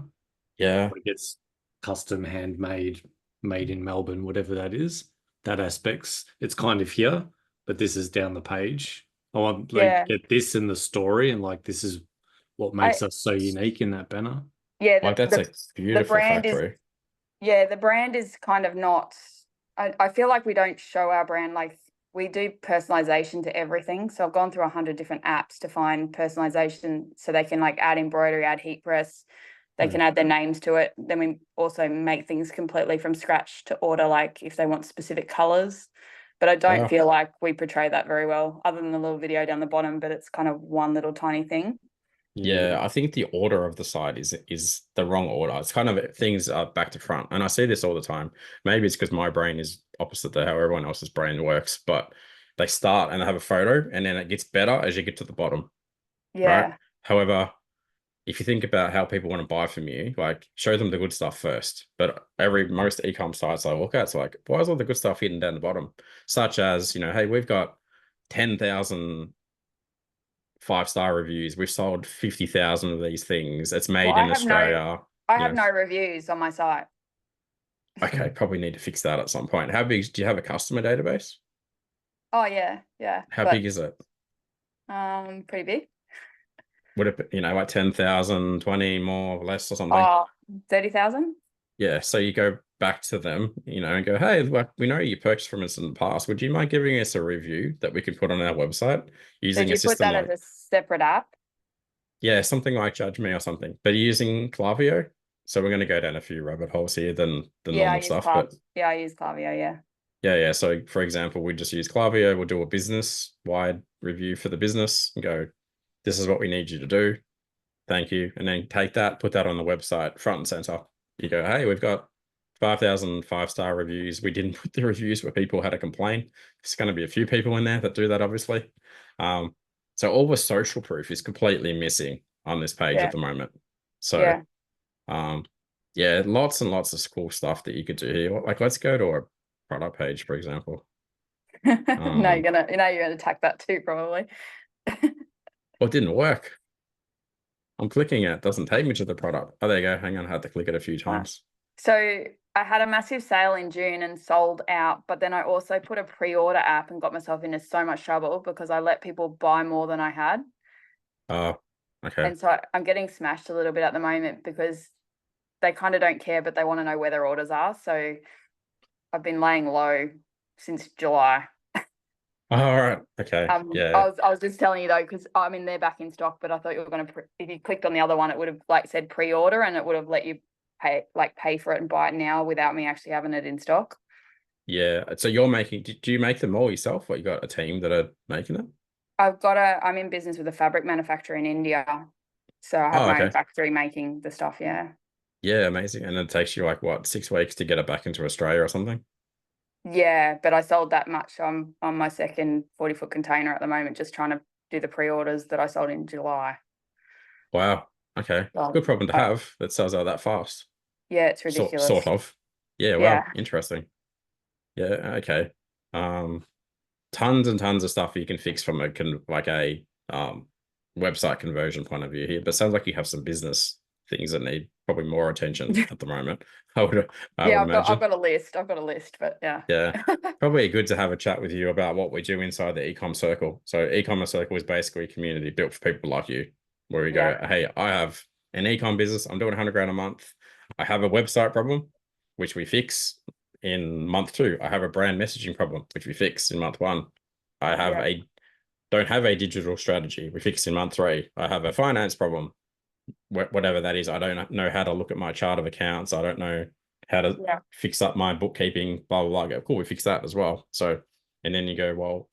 Yeah. Like it's custom, handmade, made in Melbourne, whatever that is. That aspects, it's kind of here, but this is down the page. I want get this in the story, and like this is what makes us so unique in that banner. Yeah, that's a beautiful factory. The brand is kind of not. I feel like we don't show our brand. Like we do personalization to everything. So I've gone through 100 different apps to find personalization, so they can like add embroidery, add heat press. They can add their names to it. Then we also make things completely from scratch to order, like if they want specific colors. But I don't feel like we portray that very well, other than the little video down the bottom, but it's kind of one little tiny thing. Yeah, I think the order of the site is the wrong order. It's kind of things are back to front. And I see this all the time. Maybe it's because my brain is opposite to how everyone else's brain works, but they start and they have a photo and then it gets better as you get to the bottom. Yeah. Right? However, if you think about how people want to buy from you, like show them the good stuff first. But most e-com sites I look at, it's like, why is all the good stuff hidden down the bottom? Such as, hey, we've got 10,000 5-star reviews. We've sold 50,000 of these things. It's made Well, in Australia. I have no reviews on my site. Okay, probably need to fix that at some point. How big do you have a customer database? Oh yeah, yeah. How but, big is it? Pretty big. Would it be, like 10,000, 20 more, less or something? Oh, 30,000. Yeah, so you go back to them, and go, hey, look, we know you purchased from us in the past. Would you mind giving us a review that we could put on our website using Did a you put system that like, as a separate app? yeah, something like Judge Me or something, but using Klaviyo. So we're going to go down a few rabbit holes here than the Yeah, normal stuff. But I use Klaviyo, yeah. yeah. So for example, we just use Klaviyo. We'll do a business-wide review for the business and go, this is what we need you to do. Thank you. And then take that, put that on the website front and center. You go, hey, we've got 5,000 5-star reviews. We didn't put the reviews where people had a complaint. There's going to be a few people in there that do that, obviously. So all the social proof is completely missing on this page at the moment. So, yeah, lots and lots of cool stuff that you could do here. Like, let's go to a product page, for example. No, you're gonna attack that too, probably. Well, it didn't work. I'm clicking it. It doesn't take me to the product. Oh, there you go. Hang on. I had to click it a few times. So I had a massive sale in June and sold out, but then I also put a pre-order app and got myself into so much trouble because I let people buy more than I had. Oh, okay. And so I'm getting smashed a little bit at the moment because they kind of don't care, but they want to know where their orders are. So I've been laying low since July. All right. Okay. Yeah. I was just telling you though, because I mean they're back in stock, but I thought you were going to. If you clicked on the other one, it would have like said pre-order, and it would have let you pay for it and buy it now without me actually having it in stock. Yeah. So you're making? Do you make them all yourself, or you got a team that are making them? I'm in business with a fabric manufacturer in India, so I have my own factory making the stuff. Yeah. Yeah, amazing. And it takes you like what, 6 weeks to get it back into Australia or something? Yeah, but I sold that much. I'm on my second 40-foot container at the moment, just trying to do the pre-orders that I sold in July. Wow. Okay. Good problem to have that sells out that fast. Yeah, it's ridiculous. Sort of. Yeah, wow. Interesting. Yeah, okay. Tons and tons of stuff you can fix from a website conversion point of view here, but sounds like you have some business things that need probably more attention at the moment. I would imagine. I've got a list. But yeah, probably good to have a chat with you about what we do inside the e-commerce circle. So e-commerce circle is basically a community built for people like you, where we go, hey, I have an e-com business. I'm doing 100 grand a month. I have a website problem, which we fix in month 2. I have a brand messaging problem, which we fix in month 1. I have don't have a digital strategy. We fix in month 3. I have a finance problem, whatever that is. I don't know how to look at my chart of accounts. I don't know how to fix up my bookkeeping, blah, blah, blah. I go, cool, we fix that as well. So, and then you go, well,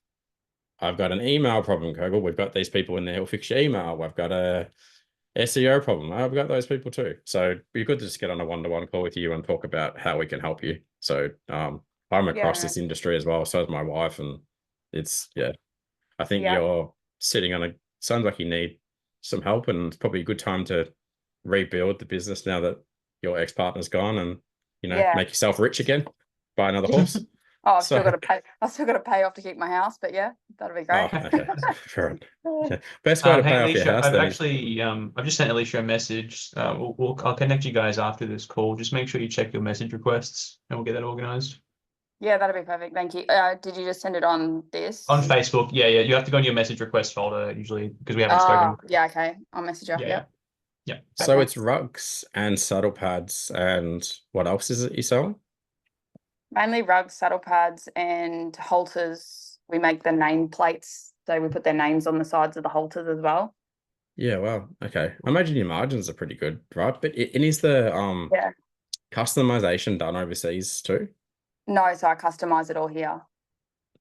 I've got an email problem, Kogel. We've got these people in there who'll fix your email. We've got a SEO problem. I've got those people too. So it'd be good to just get on a one-to-one call with you and talk about how we can help you. So I'm across this industry as well. So is my wife. And it's, I think you're sitting on sounds like you need some help, and it's probably a good time to rebuild the business now that your ex-partner's gone, and make yourself rich again, buy another horse. I've still got to pay off to keep my house, but yeah, that'll be great. Oh, okay. Fair enough. Okay. Best way to pay off your house. I've just sent Alicia a message. I'll connect you guys after this call. Just make sure you check your message requests, and we'll get that organized. Yeah, that'll be perfect. Thank you. Did you just send it on this? On Facebook. Yeah. You have to go in your message request folder usually, because we haven't spoken. Yeah, okay. I'll message you. Yeah. So it's rugs and saddle pads, and what else is it you sell? Mainly rugs, saddle pads, and halters. We make the name plates, so we put their names on the sides of the halters as well. Yeah, wow. Okay. I imagine your margins are pretty good, right? But is the customization done overseas too? No, so I customize it all here.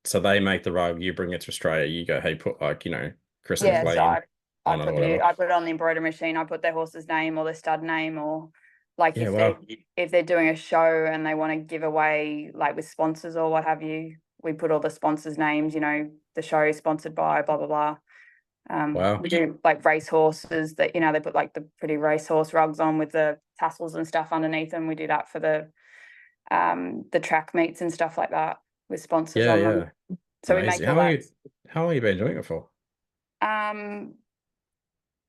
So they make the rug, you bring it to Australia, you go, hey, put Chris and Clean so I on it or whatever. I put it on the embroidery machine. I put their horse's name or their stud name, or like if they're doing a show and they want to give away like with sponsors or what have you, we put all the sponsors' names. The show is sponsored by blah blah blah. Wow. We do like race horses that, you know, they put like the pretty racehorse rugs on with the tassels and stuff underneath them. We do that for the track meets and stuff like that with sponsors Yeah, on yeah. them. So we make Amazing. all How long you been doing it for? that.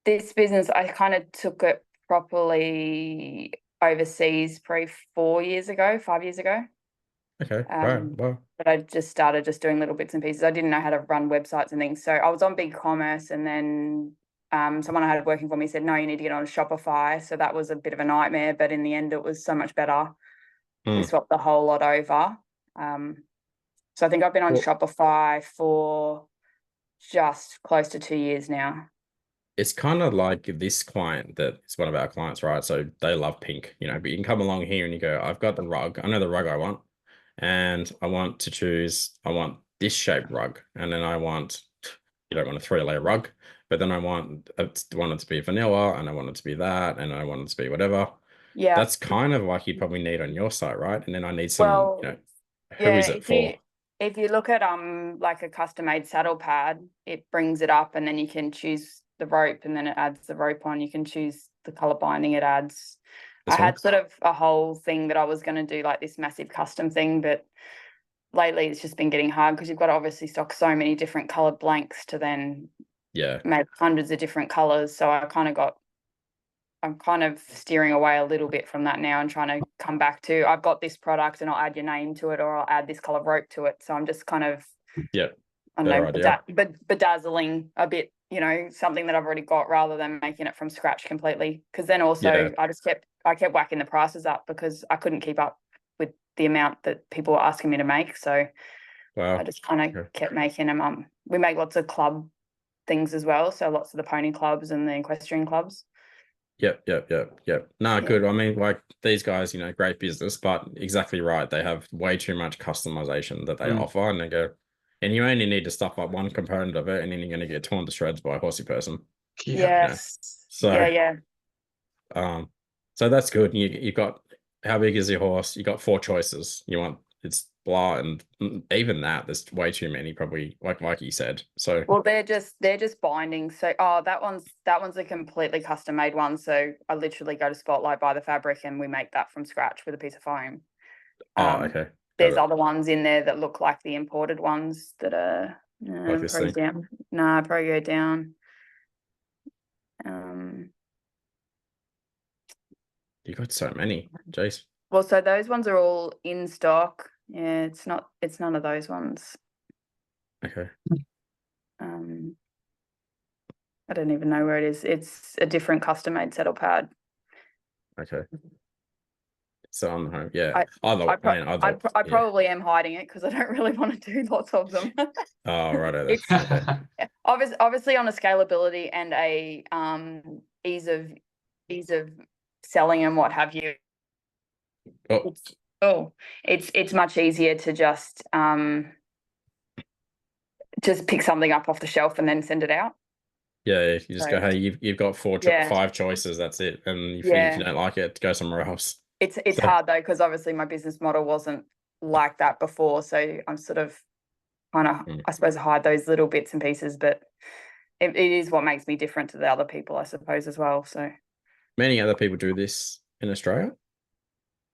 This business, I kind of took it properly overseas probably 5 years ago. Okay, right. Wow. But I just started just doing little bits and pieces. I didn't know how to run websites and things. So I was on eCommerce, and then someone I had working for me said, no, you need to get on Shopify. So that was a bit of a nightmare, but in the end, it was so much better. We swapped the whole lot over. So I think I've been on Well- Shopify for just close to 2 years now. It's kind of like this client that is one of our clients, right? So they love pink, you know, but you can come along here and you go, I've got the rug. I know the rug I want. And I want this shaped rug. And then you don't want a 3-layer rug, but then I want it to be vanilla, and I want it to be that, and I want it to be whatever. Yeah. That's kind of like you'd probably need on your site, right? And then I need some, Well, you know, who yeah, is it for? if you look at like a custom made saddle pad, it brings it up, and then you can choose the rope, and then it adds the rope on. You can choose the color binding it adds. This I had one? sort of a whole thing that I was going to do, like this massive custom thing, but lately it's just been getting hard because you've got to obviously stock so many different colored blanks to then Yeah. make hundreds of different colors. So I'm kind of steering away a little bit from that now and trying to come back to, I've got this product and I'll add your name to it, or I'll add this color rope to it. So I'm just kind of, Yeah. I don't know, Better idea. bedazzling a bit, you know, something that I've already got, rather than making it from scratch completely. Because then also Yeah. I kept whacking the prices up because I couldn't keep up with the amount that people were asking me to make. So Wow. I just kind of Okay. kept making them. We make lots of club things as well. So lots of the pony clubs and the equestrian clubs. Yep. No, Yeah. good. I mean, like these guys, you know, great business, but exactly right. They have way too much customization that they offer, and they go, and you only need to stuff up one component of it, and then you're going to get torn to shreds by a horsey person. Yes. So, Yeah. So that's good. You got, how big is your horse? You got 4 choices. You want, it's blah, and even that, there's way too many, probably, like you said. So Well, they're just binding. So that one's a completely custom made one. So I literally go to Spotlight, buy the fabric, and we make that from scratch with a piece of foam. okay. There's other ones in there that look like the imported ones that are Like this probably thing. down. No, probably go down. You got so many. Jeez. Well, so those ones are all in stock. Yeah, it's none of those ones. Okay. I don't even know where it is. It's a different custom made saddle pad. Okay. So on the home, yeah. I probably am hiding it because I don't really want to do lots of them. Oh, right. Okay. Obviously on a scalability and a ease of selling and what have you. It's much easier to just pick something up off the shelf and then send it out. Yeah, you just go, hey, you've got 5 choices, that's it. And if you don't like it, go somewhere else. It's hard though, because obviously my business model wasn't like that before. So I'm sort of kind of, I suppose, hide those little bits and pieces, but it is what makes me different to the other people, I suppose, as well. So many other people do this in Australia?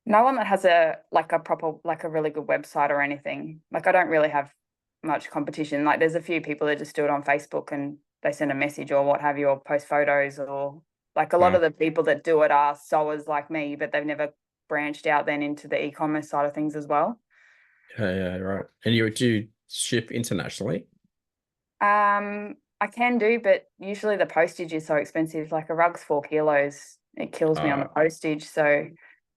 No one that has a really good website or anything. Like I don't really have much competition. Like there's a few people that just do it on Facebook and they send a message or what have you, or post photos, or like a lot of the people that do it are sewers like me, but they've never branched out then into the e-commerce side of things as well. Yeah, right. And do you ship internationally? I can do, but usually the postage is so expensive. Like a rug's 4 kilos. It kills me on the postage. So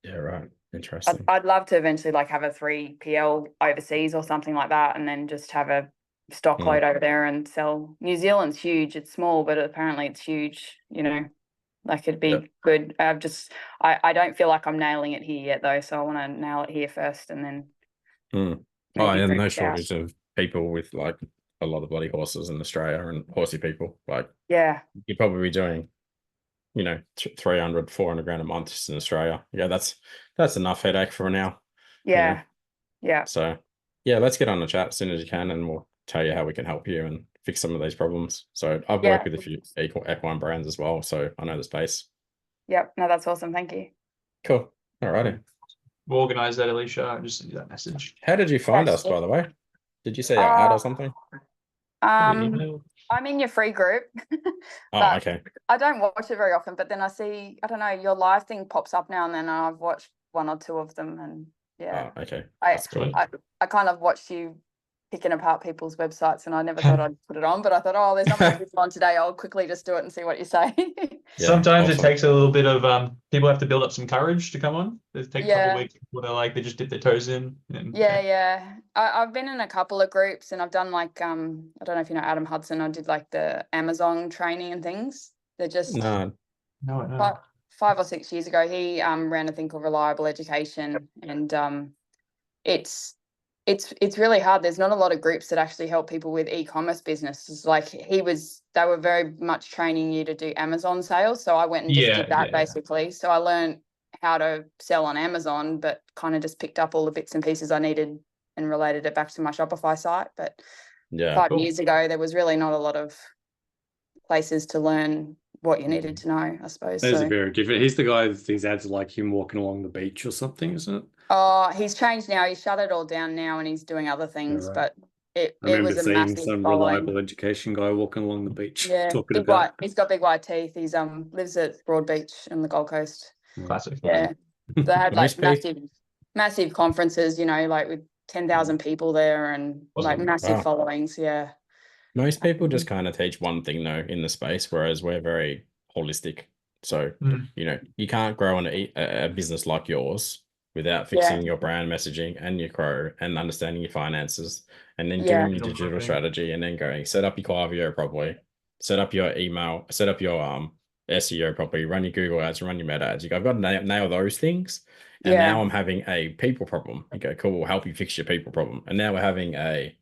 yeah, right. Interesting. I'd love to eventually like have a 3PL overseas or something like that, and then just have a stock load over there and sell. New Zealand's huge. It's small, but apparently it's huge, you know, like it'd be good. I don't feel like I'm nailing it here yet though. So I want to nail it here first and then. And no shortage of people with like a lot of bloody horses in Australia and horsey people. Like, yeah, you'd probably be doing, 300, 400 grand a month just in Australia. Yeah, that's enough headache for now. Yeah. So yeah, let's get on the chat as soon as you can, and we'll tell you how we can help you and fix some of these problems. So I've Yeah. worked with a few equine brands as well, so I know the space. Yep. No, that's awesome. Thank you. Cool. Alrighty. We'll organize that, Alicia. Just send you that message. How did you find That's us, by the way? Did you see our ad or something? Email. I'm in your free group. Oh, but okay. I don't watch it very often, but then I see, I don't know, your live thing pops up now and then, and I've watched one or two of them, and yeah, Oh, okay. I, That's cool. I kind of watched you picking apart people's websites, and I never thought I'd put it on, but I thought, oh, there's not much on today. I'll quickly just do it and see what you say. Yeah, Sometimes awesome. it takes a little bit of people have to build up some courage to come on. It takes a couple Yeah. of weeks before they're like they just dip their toes in. And, Yeah. I've been in a couple of groups, and I've done like I don't know if you know Adam Hudson. I did like the Amazon training and things. They're just No. No. 5 or 6 years ago, he ran a thing called Reliable Education, and it's really hard. There's not a lot of groups that actually help people with e-commerce businesses. Like they were very much training you to do Amazon sales. So I went and just did that basically. So I learned how to sell on Amazon, but kind of just picked up all the bits and pieces I needed and related it back to my Shopify site. But Yeah. 5 years ago, there was really not a lot of places to learn what you needed to know, I suppose. Those So are very different. He's the guy that these ads are like him walking along the beach or something, isn't it? oh, he's changed now. He's shut it all down now, and he's doing other things. right. But it I remember was a seeing massive some following. reliable education guy walking along the beach Yeah, talking big white. about. He's got big white teeth. He's lives at Broadbeach in the Gold Coast. Classic. Yeah, they had like Most massive conferences. You know, like with 10,000 people there, and like Awesome. massive Wow. followings. Yeah. Most people just kind of teach one thing though in the space, whereas we're very holistic. So, you know, you can't grow a business like yours without fixing your brand messaging and your crow and understanding your finances and then doing your digital strategy and then going set up your Klaviyo properly, set up your email, set up your SEO properly, run your Google ads, run your meta ads. I've got to nail those things. And now I'm having a people problem. Okay, cool. We'll help you fix your people problem. And now we're having a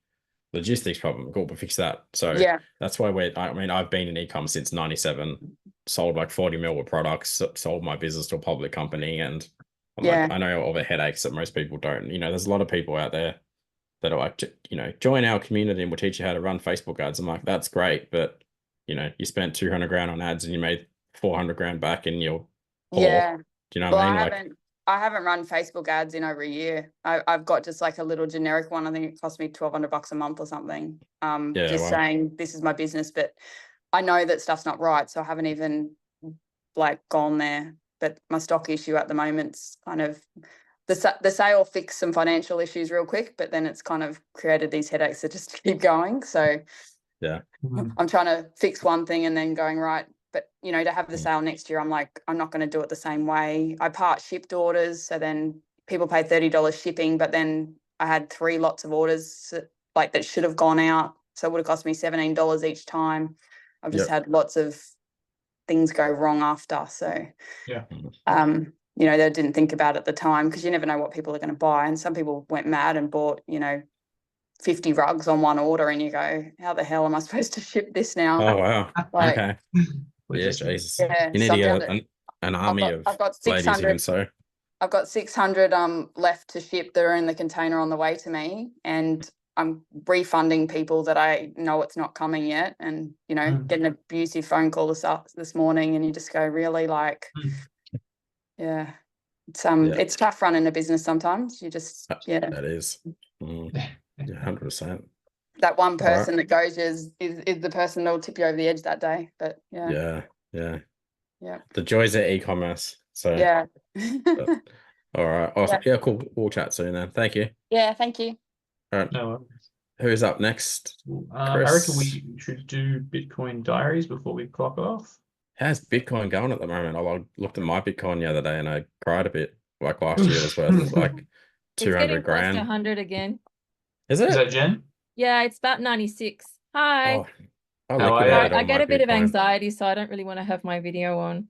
logistics problem. Cool, we'll fix that. So that's why I've been in e-commerce since 97, sold like 40 mil of products, sold my business to a public company. And I'm like, I know all the headaches that most people don't. You know, there's a lot of people out there that are like, you know, join our community and we'll teach you how to run Facebook ads. I'm like, that's great. But, you know, you spent 200 grand on ads and you made 400 grand back in your poor. Do you know what I mean? I haven't run Facebook ads in over a year. I've got just like a little generic one. I think it cost me $1,200 a month or something. Saying this is my business, but I know that stuff's not right. So I haven't even like gone there. But my stock issue at the moment's kind of the sale fixed some financial issues real quick, but then it's kind of created these headaches that just keep going. So I'm trying to fix one thing and then going right. But, you know, to have the sale next year, I'm like, I'm not going to do it the same way. I part shipped orders. So then people pay $30 shipping, but then I had 3 lots of orders like that should have gone out. So it would have cost me $17 each time. I've just had lots of things go wrong after. So, you know, they didn't think about it at the time because you never know what people are going to buy. And some people went mad and bought, you know, 50 rugs on one order and you go, how the hell am I supposed to ship this now? Oh, wow. Like, okay. Yeah, Jesus. Yeah, you need to get an army of I've got ladies who can sew. I've got 600 left to ship that are in the container on the way to me, and I'm refunding people that I know it's not coming yet, and you know, get an abusive phone call this morning, and you just go, really, like, it's tough running a business sometimes. You just that is 100%. That one person that goes is the person that will tip you over the edge that day. But yeah. The joys of e-commerce. So all right, awesome. Yeah, cool. We'll chat soon then. Thank you. Yeah, thank you. All right. No worries. Who's up next? I reckon we should do Bitcoin diaries before we clock off. How's Bitcoin going at the moment? I looked at my Bitcoin the other day and I cried a bit. Like last year was worth like 200 grand. It's getting close to 100 again. Is it? Is that Jen? Yeah, it's about 96. Hi. Oh, I get a bit of anxiety, so I don't really want to have my video on.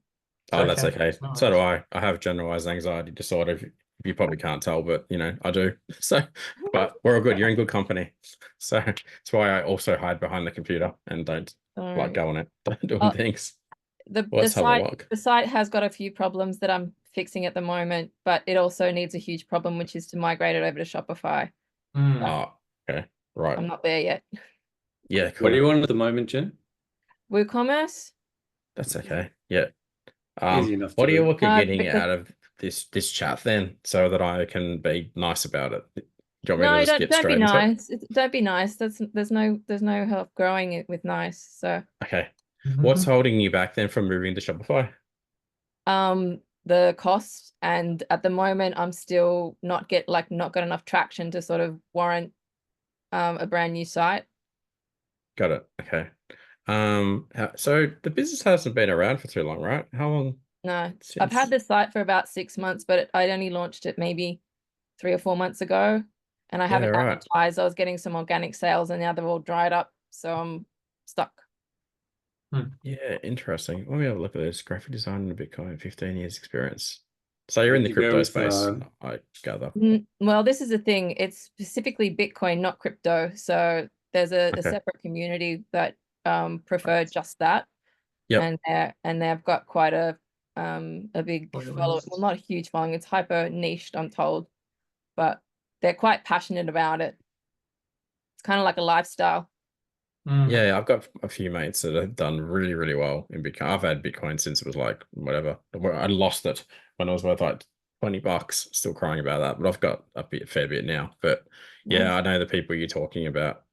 Oh, that's okay. So do I. I have generalized anxiety disorder. You probably can't tell, but you know, I do. So, but we're all good. You're in good company. So that's why I also hide behind the computer and don't like go on it, doing things. The site has got a few problems that I'm fixing at the moment, but it also needs a huge problem, which is to migrate it over to Shopify. Oh, okay. Right. I'm not there yet. Yeah, What do you cool. want at the moment, Jen? WooCommerce? That's okay. Yeah. Easy enough to What do you do. look at getting Because out of this chat then, so that I can be nice about it? Do you want me to no, just don't get don't be straight into it? nice. Don't be nice. There's no help growing it with nice. So Okay. What's holding you back then from moving to Shopify? the cost, and at the moment I'm still not got enough traction to sort of warrant a brand new site. Got it. Okay. So the business hasn't been around for too long, right? How long No, I've had since? the site for about 6 months, but I only launched it maybe 3 or 4 months ago, and I Yeah, haven't right. advertised. I was getting some organic sales, and now they're all dried up, so I'm stuck. Yeah, interesting. Let me have a look at this. Graphic design and Bitcoin, 15 years experience. So you're in Would the you go crypto with, space, I gather. Well, this is the thing. It's specifically Bitcoin, not crypto. So there's a Okay. separate community that prefer just that. Yep. And they've got quite a big Following. follow. Well, not a huge following. It's hyper niched, I'm told, but they're quite passionate about it. It's kind of like a lifestyle. Yeah, I've got a few mates that have done really, really well in Bitcoin. I've had Bitcoin since it was like whatever. I lost it when it was worth like $20. Still crying about that, but I've got a fair bit now. But yeah, Nice. I know the people you're talking about.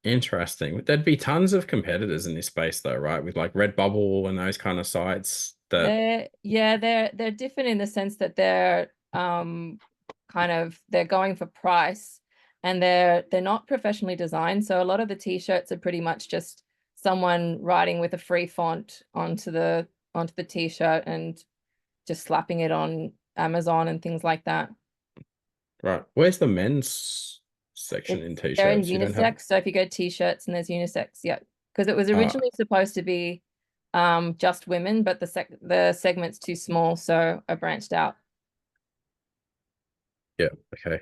Interesting. There'd be tons of competitors in this space though, right? With like Redbubble and those kind of sites that They're different in the sense that they're they're going for price, and they're not professionally designed. So a lot of the t-shirts are pretty much just someone writing with a free font onto the t-shirt and just slapping it on Amazon and things like that. right. Where's the men's section in They're in t-shirts? You don't have unisex. So if you go t-shirts and there's unisex, yeah, because it was uh originally supposed to be just women, but the segment's too small, so I branched out. yeah, okay.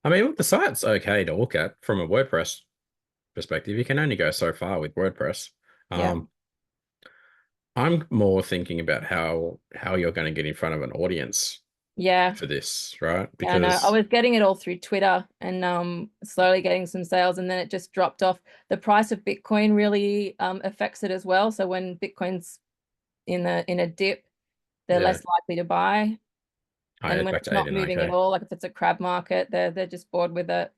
I mean, look, the site's okay to look at from a WordPress perspective. You can only go so far with WordPress. Yeah. I'm more thinking about how you're going to get in front of an audience Yeah. for this, right? Yeah, I know. I Because was getting it all through Twitter and slowly getting some sales, and then it just dropped off. The price of Bitcoin really affects it as well. So when Bitcoin's in a dip, they're yeah, less likely to buy. And when back it's to not moving at 89K. all, like if it's a crab market, they're just bored with it.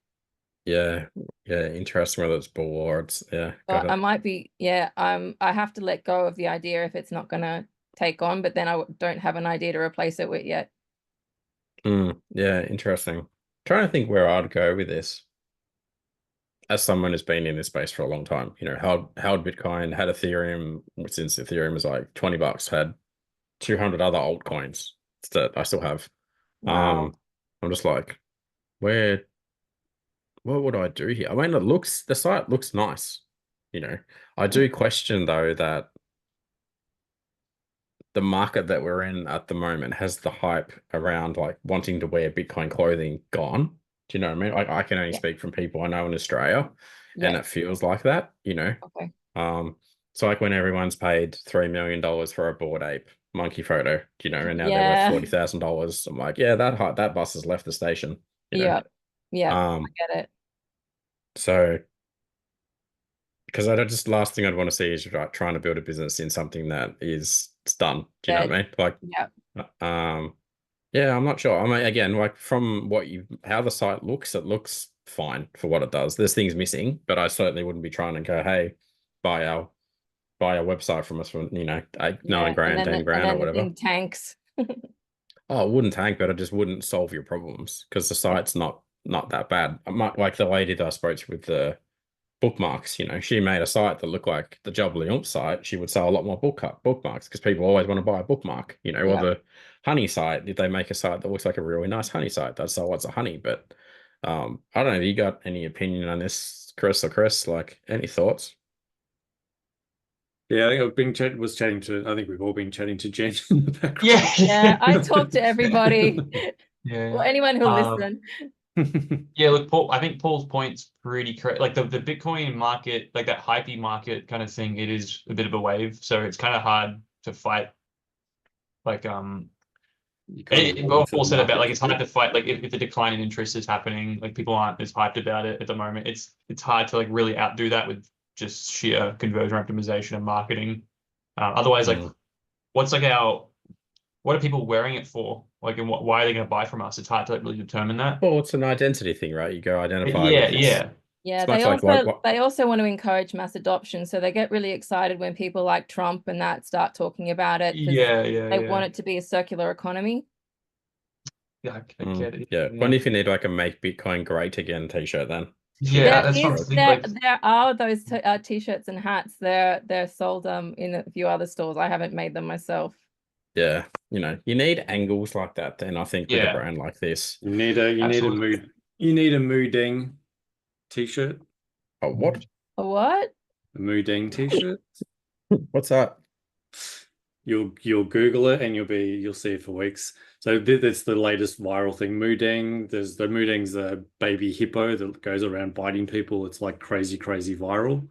Yeah, yeah, interesting whether it's bull or it's got But I it. might be, I have to let go of the idea if it's not gonna take on, but then I don't have an idea to replace it with yet. Yeah, interesting. Trying to think where I'd go with this. As someone who's been in this space for a long time, held Bitcoin, had Ethereum since Ethereum was like $20, had 200 other altcoins that I still have. Wow. I'm just like, what would I do here? I mean, the site looks nice. I do question though that the market that we're in at the moment has the hype around like wanting to wear Bitcoin clothing gone. Do you know what I mean? I can only Yeah. speak from people I know in Australia, and Yeah. it feels like that, Okay. So like when everyone's paid $3 million for a Bored Ape monkey photo, and now they're worth Yeah. $40,000. I'm like, yeah, that bus has left the station, Yeah. Yeah. I Um, get it. so because I just last thing I'd want to see is like trying to build a business in something that it's done. Do you know what I mean? Like, Yeah. yeah, I'm not sure. I mean, again, like from how the site looks, it looks fine for what it does. There's things missing, but I certainly wouldn't be trying to go, hey, buy our website from us for, 8, 9 grand, 10 And grand or then the whatever. thing tanks. Oh, it wouldn't tank, but it just wouldn't solve your problems because the site's not that bad. I might, like the lady that I spoke to with the bookmarks, she made a site that looked like the Jubbly Ump site. She would sell a lot more bookmarks because people always want to buy a bookmark, or the honey site. If they make a site that looks like a really nice honey site, they'd sell lots of honey. But I don't know. Have you got any opinion on this, Chris or Chris? Like, any thoughts? Yeah, I think I think we've all been chatting to Jen in the background. Yeah, I talk to everybody. Yeah. Or anyone who'll listen. Yeah, look, Paul, I think Paul's point's pretty correct. Like the Bitcoin market, like that hypey market kind of thing, it is a bit of a wave. So it's kind of hard to fight like You kind of What wait for Paul the said about market like to it's hard do. to fight like if the decline in interest is happening, like people aren't as hyped about it at the moment. It's hard to like really outdo that with just sheer conversion optimization and marketing. Otherwise, like what's like what are people wearing it for? Like, and why are they going to buy from us? It's hard to like really determine that. Well, it's an identity thing, right? You go identify Yeah, with this. yeah. Yeah, It's they much like also they also want to encourage mass adoption, so they get really excited when people like Trump and that start talking about it because Yeah, they want it to be a circular economy. Yeah, I get it. Yeah. When if you need like a "Make Bitcoin Great Again" t-shirt, then Yeah, that's what I'm thinking. Like, There are those t-shirts and hats. They're sold in a few other stores. I haven't made them myself. yeah, you know, you need angles like that. Then I think with a Yeah. brand like this, You need a Absolutely. Mooding t-shirt. oh, what? A what? A Mooding t-shirt. What's that? You'll Google it and you'll see it for weeks. So that's the latest viral thing. Mooding. There's the Mooding's a baby hippo that goes around biting people. It's like crazy viral.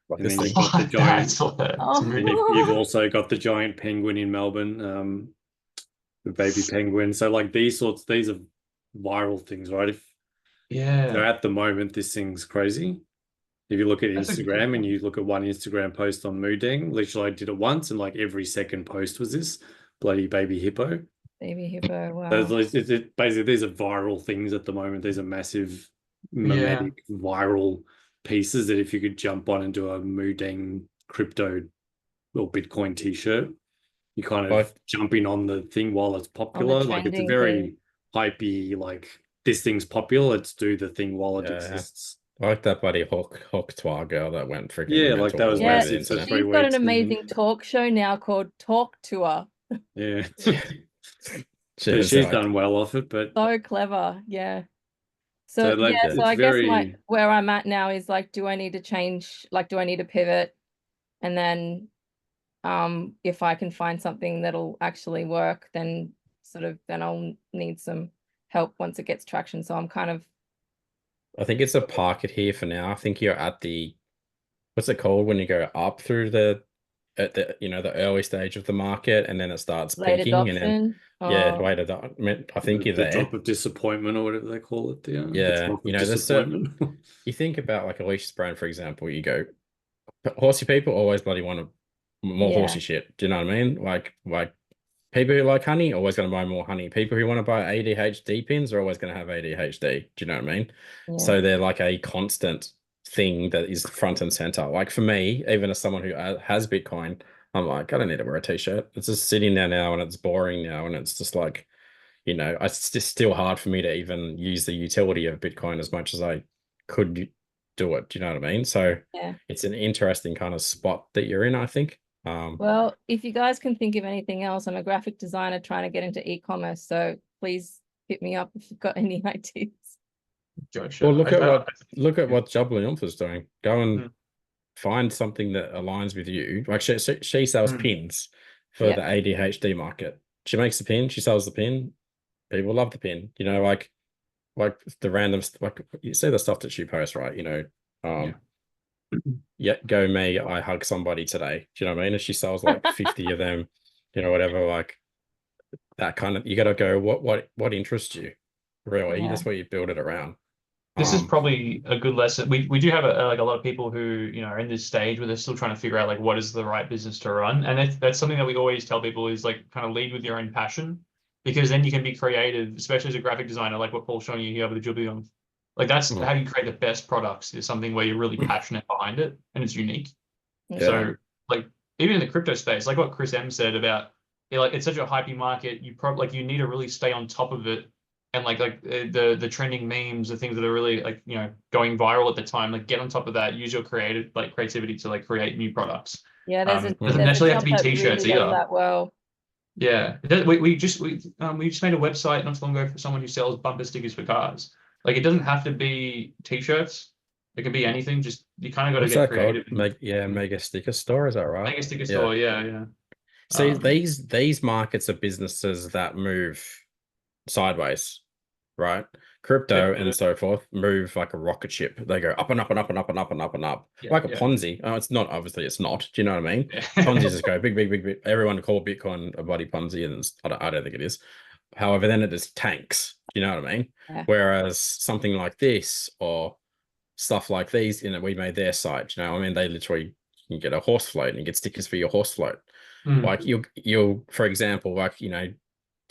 Like And this then thing? you've got the giant. Oh. And you've also got the giant penguin in Melbourne, the baby penguin. So like these are viral things, right? So at the moment, this thing's crazy. If you look at That's a good Instagram and point. you look at one Instagram post on Mooding, literally I did it once and like every second post was this bloody baby hippo. Baby hippo, wow. So basically, these are viral things at the moment. These are massive, mimetic, viral pieces that if you could jump on and do a Mooding crypto or Bitcoin t-shirt, you kind of jumping on the thing while it's popular. Like it's a trending very thing. hypey, like this thing's popular, let's do the thing while it exists. I like that bloody Hawk Twa girl that went freaking Yeah, mental like that was all over the massive for internet. 3 She's got an weeks. amazing talk show now called Talk Tour. Yeah. She's She's like, done well off it, but So clever, yeah. So, So like, yeah, so it's I guess very- where I'm at now is like, do I need to change? Like, do I need to pivot? And then, if I can find something that'll actually work, then then I'll need some help once it gets traction. So I'm kind of, I think it's a park it here for now. I think you're at the, what's it called when you go up through the the early stage of the market and then it starts late peaking and then adoption. later I think you're the there. drop of disappointment or whatever they call it. The Yeah, drop you of know, disappointment. you think about like Alicia's brand, for example, you go, horsey people always bloody want more horsey shit. Do you know what I mean? Like people who like honey always going to buy more honey. People who want to buy ADHD pins are always going to have ADHD. Do you know what I mean? Yeah. So they're like a constant thing that is front and center. Like for me, even as someone who has Bitcoin, I'm like, I don't need to wear a t-shirt. It's just sitting there now and it's boring now. And it's just like, it's just still hard for me to even use the utility of Bitcoin as much as I could do it. Do you know what I mean? So Yeah. it's an interesting kind of spot that you're in, I think. Well, if you guys can think of anything else, I'm a graphic designer trying to get into e-commerce. So please hit me up if you've got any ideas. Gotcha. Well, look at what Jubilee is doing. Go and find something that aligns with you. Like she sells pins for the ADHD market. She makes the pin. She sells the pin. People love the pin. Like the random, like you see the stuff that she posts, right? Go me, I hug somebody today. Do you know what I mean? And she sells like 50 of them, whatever, like that kind of, you got to go, what interests you? Really? That's what you build it around. This is probably a good lesson. We do have a lot of people who, are in this stage where they're still trying to figure out like what is the right business to run. And that's something that we always tell people is like kind of lead with your own passion, because then you can be creative, especially as a graphic designer, like what Paul's showing you here with the Jubilee. Like that's how you create the best products, is something where you're really passionate behind it and it's unique. Yeah. So like even in the crypto space, like what Chris M said about like it's such a hypey market, you probably like you need to really stay on top of it. And like the trending memes, the things that are really like going viral at the time, like get on top of that. Use your creativity to like create new products. Yeah, doesn't necessarily have to be t-shirts really does either. that well. Yeah, we just made a website not too long ago for someone who sells bumper stickers for cars. Like it doesn't have to be t-shirts. It can be anything. Just you kind of got to get creative. Mega sticker store, is that right? Mega sticker store, yeah. See, these markets are businesses that move sideways, right? Crypto and so forth move like a rocket ship. They go up and up and up and up and up and up and up, like a Ponzi. It's not, obviously it's not. Do you know what I mean? Ponzi just go big. Everyone call Bitcoin a bloody Ponzi, and I don't think it is. However, then it just tanks. You know what I mean? Yeah. Whereas something like this or stuff like these, we made their site. You know, I mean, they literally you can get a horse float and you get stickers for your horse float. Mm. Like you'll for example, like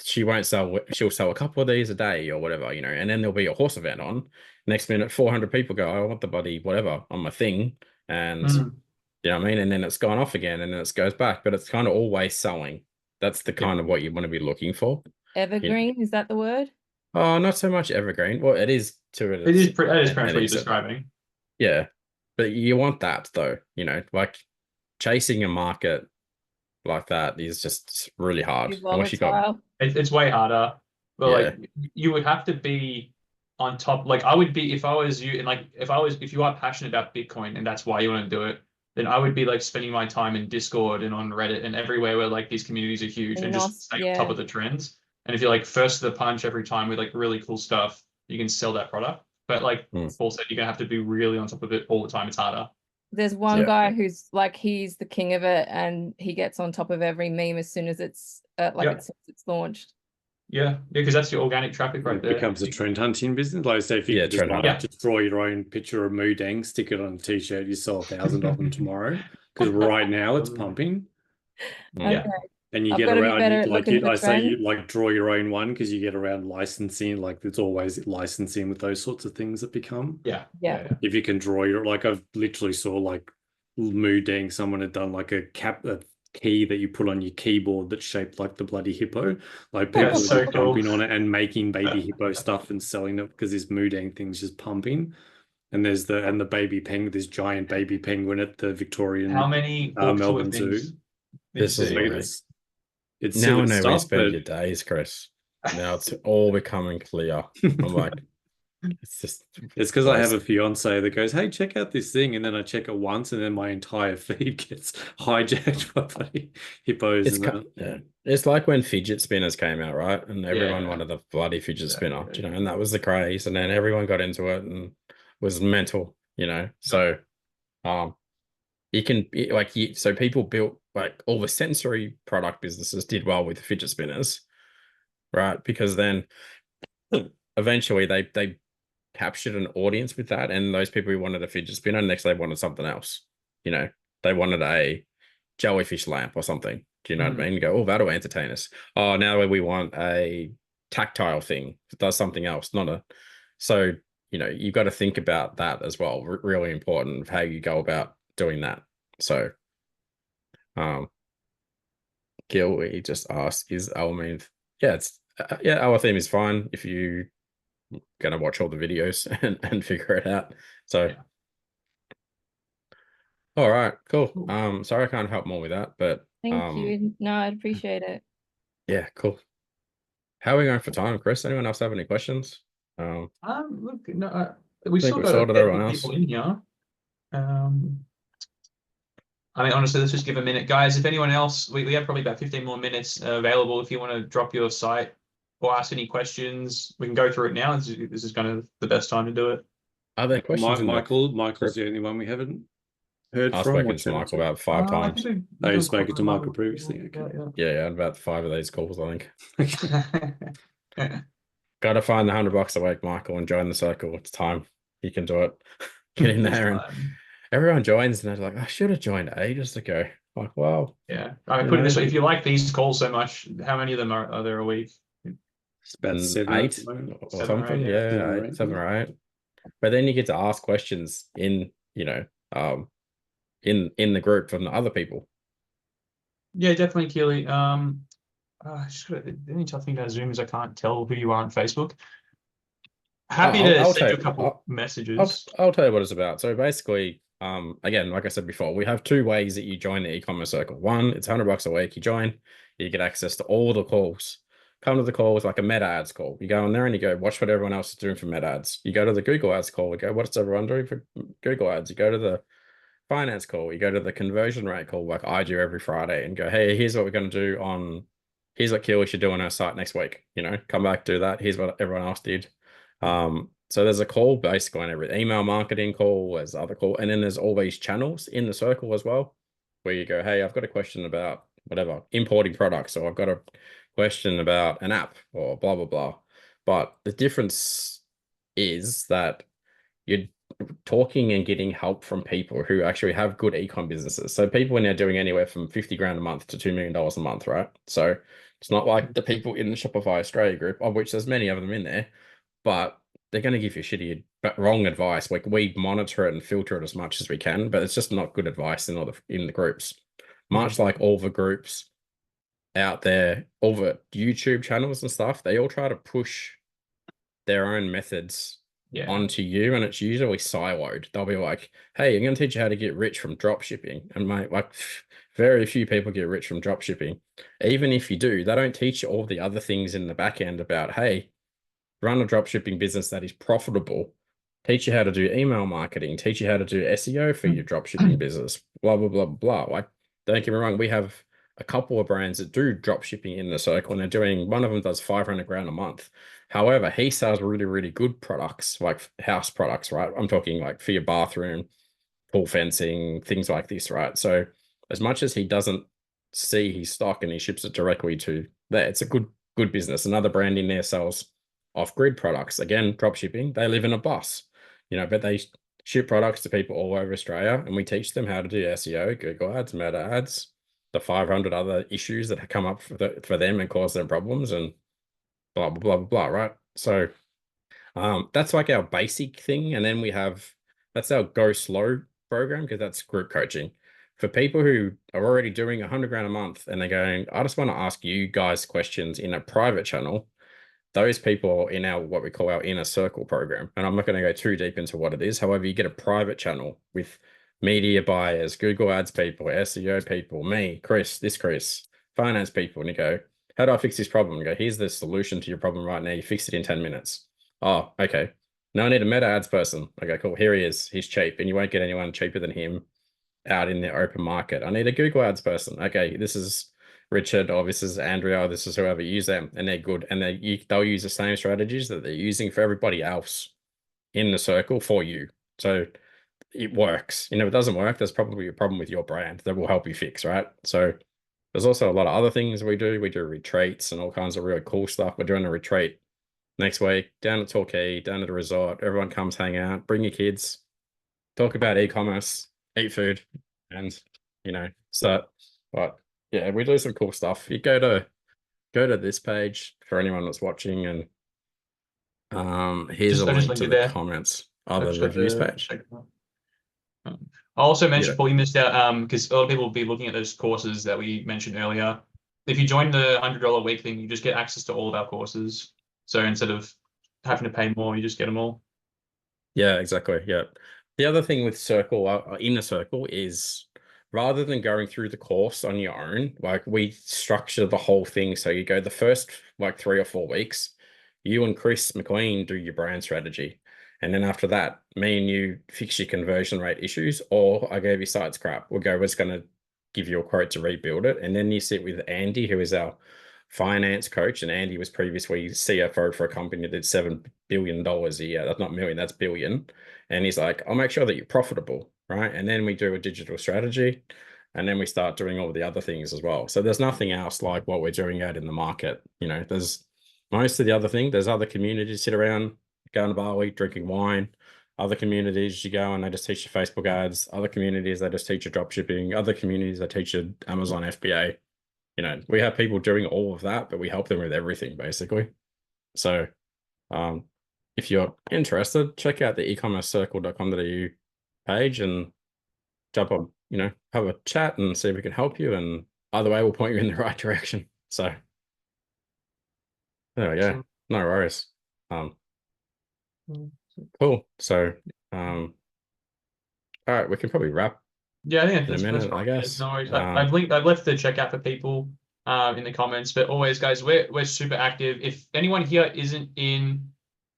she'll sell a couple of these a day or whatever, and then there'll be a horse event on. Next minute, 400 people go, I want the bloody whatever on my thing, and you know what I mean. And then it's gone off again, and then it goes back, but it's kind of always selling. That's the kind of what you want to be looking for. Evergreen, is that the word? Oh, not so much evergreen. Well, it is to it. That is pretty much what you're extent. describing. Yeah, but you want that though. Like chasing a market like that is just really hard. Too Unless you got volatile. It's way harder. But Yeah. like you would have to be on top. Like I would be if I was you, and like if you are passionate about Bitcoin and that's why you want to do it, then I would be like spending my time in Discord and on Reddit and everywhere where like these communities are huge and just stay on top of the trends. And if you're like first to the punch every time with like really cool stuff, you can sell that product. But like Paul said, you're gonna have to be really on top of it all the time. It's harder. There's one Yeah. guy who's like, he's the king of it, and he gets on top of every meme as soon as it's it's launched. Yeah, because that's your organic traffic right It there. becomes a trend hunting business. Like say if you Yeah, could just, trend like, just draw your own picture of Moodang, stick it on a t-shirt, you sell 1,000 of them tomorrow. Because right now it's pumping. Yeah. Okay. And you I've get gotta be around better at like looking for I say you trends. like draw your own one because you get around licensing, like it's always licensing with those sorts of things that become. Yeah. If you can draw your like I've literally saw like Moodang, someone had done like a key that you put on your keyboard that's shaped like the bloody hippo. Like people That's are so just cool. jumping on it and making baby hippo stuff and selling it because this Moodang thing's just pumping. And there's the baby penguin, this giant baby penguin at the Victorian How many awkward Melbourne things Zoo. This is like nice. It's Now I silly know where you stuff, spend but your days, Chris. Now it's all becoming clear. I'm like, it's just it's because I have gross. a fiance that goes, "Hey, check out this thing," and then I check it once, and then my entire feed gets hijacked by bloody hippos. It's like when fidget spinners came out, right? And everyone Yeah. wanted the bloody fidget spinner, Exactly. and that was the craze. And then everyone got into it and was mental, So, so people built like all the sensory product businesses did well with fidget spinners, right? Because then eventually they captured an audience with that, and those people who wanted a fidget spinner, next they wanted something else. They wanted a jellyfish lamp or something. Do you know what I mean? You go, oh, that'll entertain us. Oh, now we want a tactile thing that does something else, not a. So you've got to think about that as well. Really important of how you go about doing that. So, Gil, he just asked, is our main? Yeah, our theme is fine if you gonna watch all the videos and figure it out. So, all right, cool. Sorry I can't help more with that, but Thank you. No, I'd appreciate it. yeah, cool. How are we going for time, Chris? Anyone else have any questions? Look, no, we still we've got sorted everyone else. people in here. I mean, honestly, let's just give a minute, guys. If anyone else, we have probably about 15 more minutes available. If you want to drop your site or ask any questions, we can go through it now. This is kind of the best time to do it. Are there questions? Michael's the only one we haven't heard I've from. spoken to Michael about 5 times. You've spoken to Michael previously. Okay. Yeah, about 5 of these calls, I think. Got to find the $100 a week, Michael, and join the circle. It's time. You can do it. Get in there, and everyone joins, and they're like, "I should have joined ages ago." Like, wow. Yeah, I mean, put it this way: if you like these calls so much, how many of them are there a week? It's about 7, 8 or something. Yeah, 7 or 8. But then you get to ask questions in the group from the other people. Yeah, definitely, Keely. The only tough thing about Zoom is I can't tell who you are on Facebook. Happy to send you a couple messages. I'll tell you what it's about. So basically, again, like I said before, we have 2 ways that you join the e-commerce circle. One, it's $100 a week. You join, you get access to all the calls. Come to the calls like a meta ads call. You go on there and you go watch what everyone else is doing for meta ads. You go to the Google ads call. You go, what's everyone doing for Google ads? You go to the finance call. You go to the conversion rate call like I do every Friday and go, hey, here's what we're going to do here's what Keely should do on our site next week. Come back, do that. Here's what everyone else did. So there's a call basically on every email marketing call, there's other call, and then there's all these channels in the circle as well, where you go, hey, I've got a question about whatever, importing products, or I've got a question about an app or blah, blah, blah. But the difference is that you're talking and getting help from people who actually have good ecom businesses. So people are now doing anywhere from 50 grand a month to $2 million a month, right? So it's not like the people in the Shopify Australia group, of which there's many of them in there, but they're going to give you shitty, but wrong advice. Like, we monitor it and filter it as much as we can, but it's just not good advice in the groups. Much like all the groups out there, all the YouTube channels and stuff, they all try to push their own methods onto you, and it's usually siloed. They'll be like, hey, I'm going to teach you how to get rich from drop shipping. And mate, like, very few people get rich from drop shipping. Even if you do, they don't teach you all the other things in the back end about, hey, run a drop shipping business that is profitable, teach you how to do email marketing, teach you how to do SEO for your drop shipping business, blah, blah, blah, blah. Like, don't get me wrong, we have a couple of brands that do drop shipping in the circle, and they're doing, one of them does 500 grand a month. However, he sells really, really good products, like house products, right? I'm talking like for your bathroom, pool fencing, things like this, right? So as much as he doesn't see his stock and he ships it directly to there, it's a good business. Another brand in there sells off-grid products. Again, drop shipping. They live in a bus, but they ship products to people all over Australia, and we teach them how to do SEO, Google Ads, Meta Ads, the 500 other issues that have come up for them and cause them problems, and blah, blah, blah, blah, blah, right? So that's like our basic thing. And then that's our Go Slow program, because that's group coaching. For people who are already doing 100 grand a month and they're going, I just want to ask you guys questions in a private channel, those people are in what we call our inner circle program. And I'm not going to go too deep into what it is. However, you get a private channel with media buyers, Google Ads people, SEO people, me, Chris, finance people. And you go, how do I fix this problem? You go, here's the solution to your problem right now. You fix it in 10 minutes. Oh, okay. Now I need a Meta Ads person. Okay, cool. Here he is. He's cheap, and you won't get anyone cheaper than him out in the open market. I need a Google Ads person. Okay, this is Richard, or this is Andrea, or this is whoever. Use them, and they're good, and they'll use the same strategies that they're using for everybody else in the circle for you. So it works. If it doesn't work, there's probably a problem with your brand that will help you fix, right? So there's also a lot of other things we do. We do retreats and all kinds of really cool stuff. We're doing a retreat next week down at Torquay, down at the resort. Everyone comes hang out, bring your kids, talk about e-commerce, eat food, and so. But yeah, we do some cool stuff. You go to this page for anyone that's watching, and here's a link to the comments. Oh, the reviews page. I'll also mention, before you missed out, because a lot of people will be looking at those courses that we mentioned earlier. If you join the $100 week thing, you just get access to all of our courses. So instead of having to pay more, you just get them all. Yeah, exactly. Yeah. The other thing with Inner Circle is, rather than going through the course on your own, like, we structure the whole thing. So you go the first 3 or 4 weeks, you and Chris McQueen do your brand strategy. And then after that, me and you fix your conversion rate issues, or I gave you sites crap. We're just going to give you a quote to rebuild it. And then you sit with Andy, who is our finance coach. And Andy was previously CFO for a company that did $7 billion a year. That's not million, that's billion. And he's like, I'll make sure that you're profitable, right? And then we do a digital strategy, and then we start doing all the other things as well. So there's nothing else like what we're doing out in the market. There's most of the other thing. There's other communities sit around, going to Bali, drinking wine. Other communities, you go and they just teach you Facebook ads. Other communities, they just teach you drop shipping. Other communities, they teach you Amazon FBA. We have people doing all of that, but we help them with everything, basically. So if you're interested, check out the ecommercecircle.com.au page and jump on, have a chat and see if we can help you. And either way, we'll point you in the right direction. So there we go. No worries. Cool. So all right, we can probably wrap. Yeah, I think in a minute, I guess. No worries. I've left the checkout for people in the comments, but always, guys, we're super active. If anyone here isn't in,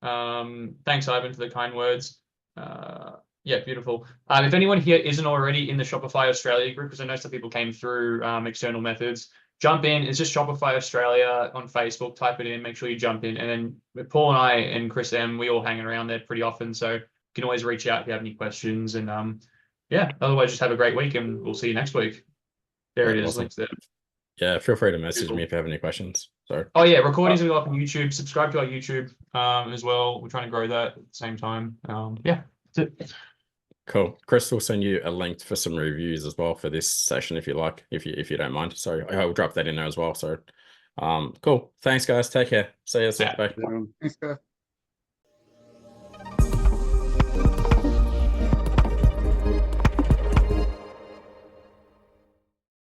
thanks, Ivan, for the kind words. Yeah, beautiful. If anyone here isn't already in the Shopify Australia group, because I know some people came through external methods, jump in. It's just Shopify Australia on Facebook. Type it in. Make sure you jump in. And then Paul and I and Chris M, we all hang around there pretty often, so you can always reach out if you have any questions. And yeah, otherwise, just have a great week, and we'll see you next week. There it is. Awesome. Links there. Yeah, feel free to message me if you have any questions. So So Oh yeah, recordings we go up on YouTube. Subscribe to our YouTube as well. We're trying to grow that at the same time. Yeah, that's it. cool. Chris will send you a link for some reviews as well for this session if you like, if you don't mind. So I'll drop that in there as well. So cool. Thanks guys. Take care. See you. Yeah. Bye. Um, Thanks, guys.